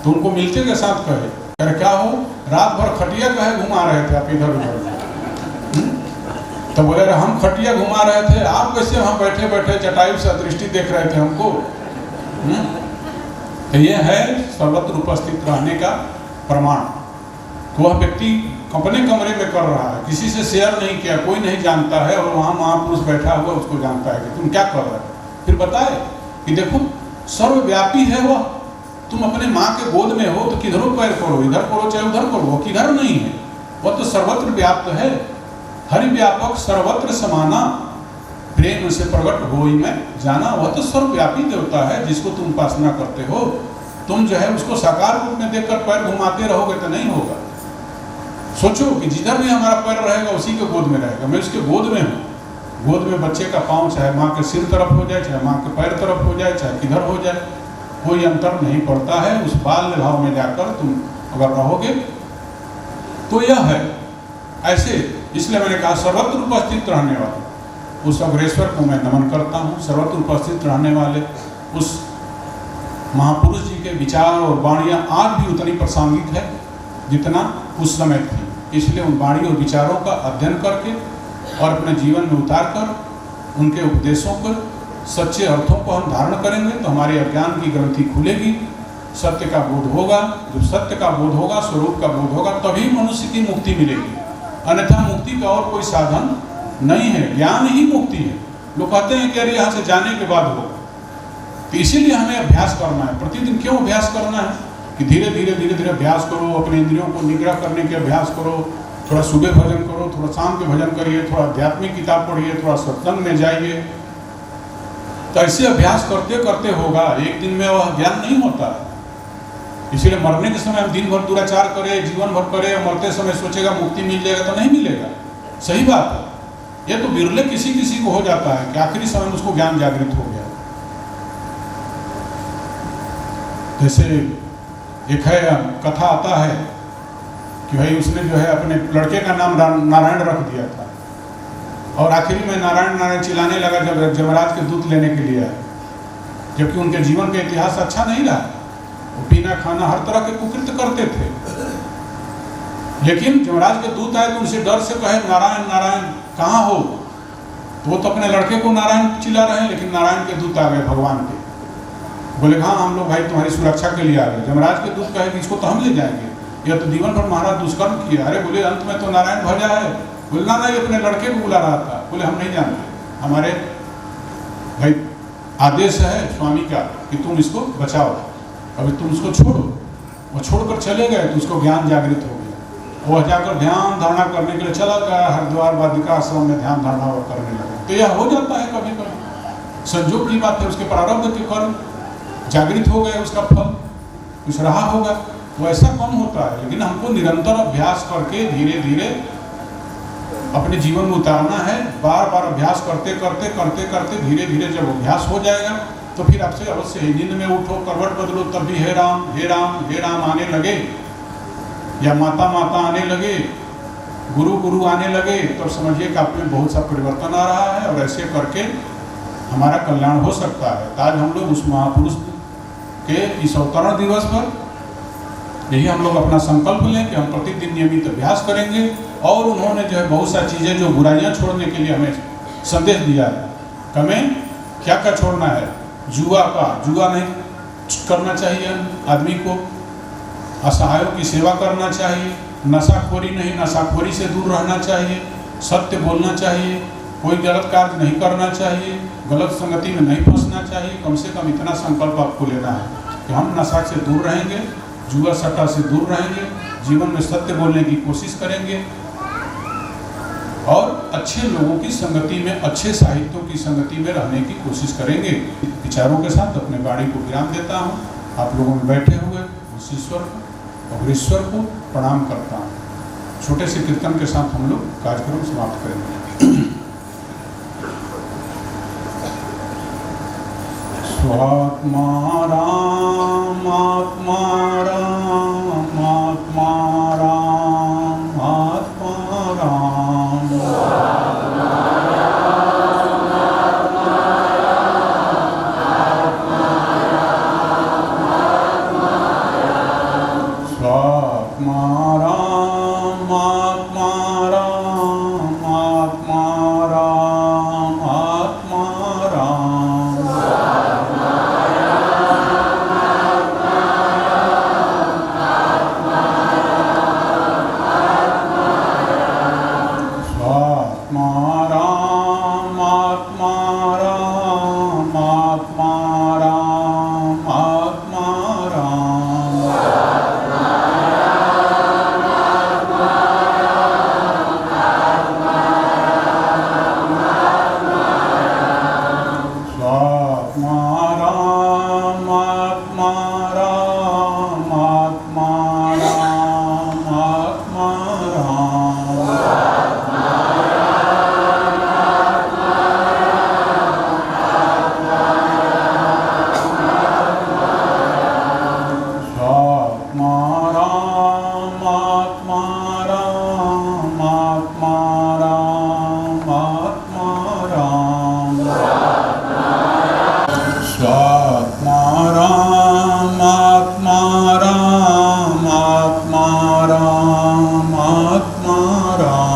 तो उनको मिलते के साथ कहे, अरे क्या हो, रात भर खटिया कहे घुमा रहे थे आप इधर उधर? तो बोले अरे हम खटिया घुमा रहे थे, आप कैसे वहाँ बैठे बैठे जटायु से दृष्टि देख रहे थे हमको? तो ये है सर्वत्र उपस्थित रहने का प्रमाण। वह व्यक्ति अपने कमरे में कर रहा है, किसी से शेयर नहीं किया, कोई नहीं जानता है, और वहाँ महापुरुष बैठा हुआ उसको जानता है कि तुम क्या कर रहे हो। फिर बताए कि देखो सर्वव्यापी है वह, तुम अपने माँ के गोद में हो तो किधरों पैर करो, इधर करो चाहे उधर करो, वो किधर नहीं है, वह तो सर्वत्र व्याप्त है। हरि व्यापक सर्वत्र समाना, प्रेम से प्रकट होई में जाना, वह तो सर्वव्यापी देवता है जिसको तुम उपासना करते हो। तुम जो है उसको साकार रूप में देखकर पैर घुमाते रहोगे तो नहीं होगा। सोचो कि जिधर भी हमारा पैर रहेगा उसी के गोद में रहेगा। मैं उसके गोद में हूँ, गोद में बच्चे का पाँव चाहे माँ के सिर तरफ हो जाए, चाहे माँ के पैर तरफ हो जाए, चाहे किधर हो जाए, कोई अंतर नहीं पड़ता है। उस बाल्य भाव में जाकर तुम अगर रहोगे तो यह है ऐसे। इसलिए मैंने कहा सर्वत्र उपस्थित रहने वाले उस अघोरेश्वर को मैं नमन करता हूँ। सर्वत्र उपस्थित रहने वाले उस महापुरुष जी के विचार और वाणियाँ आज भी उतनी प्रासंगिक है जितना उस समय थी। इसलिए उन वाणी और विचारों का अध्ययन करके और अपने जीवन में उतार कर उनके उपदेशों पर सच्चे अर्थों को हम धारण करेंगे तो हमारे अज्ञान की ग्रंथि खुलेगी, सत्य का बोध होगा। जब सत्य का बोध होगा, स्वरूप का बोध होगा, तभी मनुष्य की मुक्ति मिलेगी। अन्यथा मुक्ति का और कोई साधन नहीं है, ज्ञान ही मुक्ति है। लोग कहते हैं कि अरे यहाँ से जाने के बाद होगा, तो इसीलिए हमें अभ्यास करना है। प्रतिदिन क्यों अभ्यास करना है कि धीरे धीरे अभ्यास करो, अपने इंद्रियों को निग्रह करने के अभ्यास करो, थोड़ा सुबह भजन करो, थोड़ा शाम के भजन करिए, थोड़ा आध्यात्मिक किताब पढ़िए, थोड़ा सत्संग में जाइए। तो ऐसे अभ्यास करते करते होगा, एक दिन में वह ज्ञान नहीं होता है। इसीलिए मरने के समय हम दिन भर दुराचार करें, जीवन भर करें, और मरते समय सोचेगा मुक्ति मिल जाएगा, तो नहीं मिलेगा। सही बात है। यह तो बिरले किसी किसी को हो जाता है कि आखिरी समय में उसको ज्ञान जागृत हो गया। जैसे एक है कथा आता है कि भाई उसने जो है अपने लड़के का नाम नारायण रख दिया था, और आखिरी में नारायण नारायण चिल्लाने लगा जब जमराज के दूध लेने के लिए आए, जबकि उनके जीवन का इतिहास अच्छा नहीं रहा। वो पीना खाना हर तरह के कुकृत्य करते थे, लेकिन जमराज के दूत आए तो उनसे डर से कहे नारायण नारायण कहाँ हो, तो वो तो अपने लड़के को नारायण चिल्ला रहे हैं, लेकिन नारायण के दूत आ गए भगवान के। बोले हाँ हम लोग भाई तुम्हारी सुरक्षा के लिए आ गए। जमराज के दूत कहे कि इसको तो हम ले जाएंगे, यह तो जीवन भर महाराज दुष्कर्म किया। अरे बोले अंत में तो नारायण भजा है। बोले ना ये अपने लड़के को बुला रहा था। बोले हम नहीं जानते, हमारे भाई आदेश है स्वामी का कि तुम इसको बचाओ, अभी तुम उसको छोड़ो। वो छोड़कर चले गए तो उसको ज्ञान जागृत हो गया। वह जाकर ध्यान धारणा करने के लिए चला गया, हरिद्वार वादिका आश्रम में ध्यान धारणा करने लगा। तो यह हो जाता है कभी कभी, संजोग की बात है। उसके प्रारब्ध के कर्म जागृत हो गए, उसका फल कुछ रहा होगा, वो ऐसा कम होता है। लेकिन हमको निरंतर अभ्यास करके धीरे धीरे अपने जीवन में उतारना है। बार बार अभ्यास करते करते करते करते धीरे धीरे जब अभ्यास हो जाएगा तो फिर आपसे अवश्य ही नींद में उठो, करवट बदलो, तब भी हे राम हे राम हे राम आने लगे, या माता माता आने लगे, गुरु गुरु आने लगे तो समझिए कि आप में बहुत सा परिवर्तन आ रहा है, और ऐसे करके हमारा कल्याण हो सकता है। आज हम लोग उस महापुरुष के इस अवतरण दिवस पर यही हम लोग अपना संकल्प लें कि हम प्रतिदिन नियमित अभ्यास करेंगे। और उन्होंने जो है बहुत सारी चीज़ें जो बुराइयां छोड़ने के लिए हमें संदेश दिया है। हमें क्या क्या छोड़ना है? जुआ नहीं करना चाहिए आदमी को, असहायों की सेवा करना चाहिए, नशाखोरी नहीं, नशाखोरी से दूर रहना चाहिए, सत्य बोलना चाहिए, कोई गलत कार्य नहीं करना चाहिए, गलत संगति में नहीं फंसना चाहिए। कम से कम इतना संकल्प आपको लेना है कि हम नशा से दूर रहेंगे, जुआ सट्टा से दूर रहेंगे, जीवन में सत्य बोलने की कोशिश करेंगे और अच्छे लोगों की संगति में, अच्छे साहित्यों की संगति में रहने की कोशिश करेंगे। विचारों के साथ अपने वाणी को विराम देता हूँ। आप लोगों में बैठे हुए उस ईश्वर को और ईश्वर को प्रणाम करता हूँ। छोटे से कीर्तन के साथ हम लोग कार्यक्रम समाप्त करेंगे। स्वात्मा राम आत्मा राम आत्मा राम आत्मा राम स्वात्मा राम आत्मा राम आत्मा राम आत्मा राम स्वात्मा राम आत्मा राम आत्मा राम आत्मा राम स्वात्मा राम आत्मा राम आत्मा राम आत्मा स्वात्मा राम आत्मा राम आत्मा राम आत्मा राम स्वात्मा राम आत्मा राम आत्मा राम आत्मा राम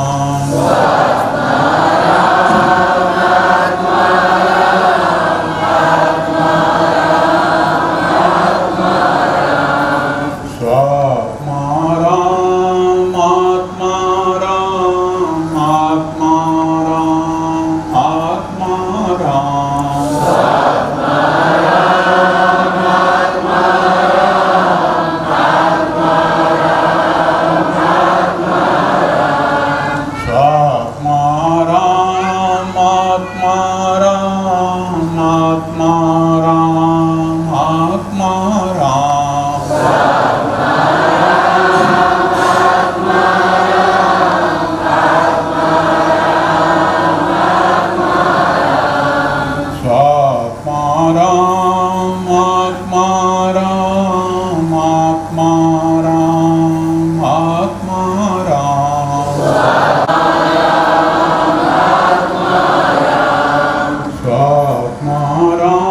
स्वात्मा राम आत्मा राम आत्मा राम आत्मा राम स्वात्मा राम आत्मा राम आत्मा राम आत्मा राम स्वात्मा राम आत्मा राम आत्मा राम आत्मा राम स्वात्मा राम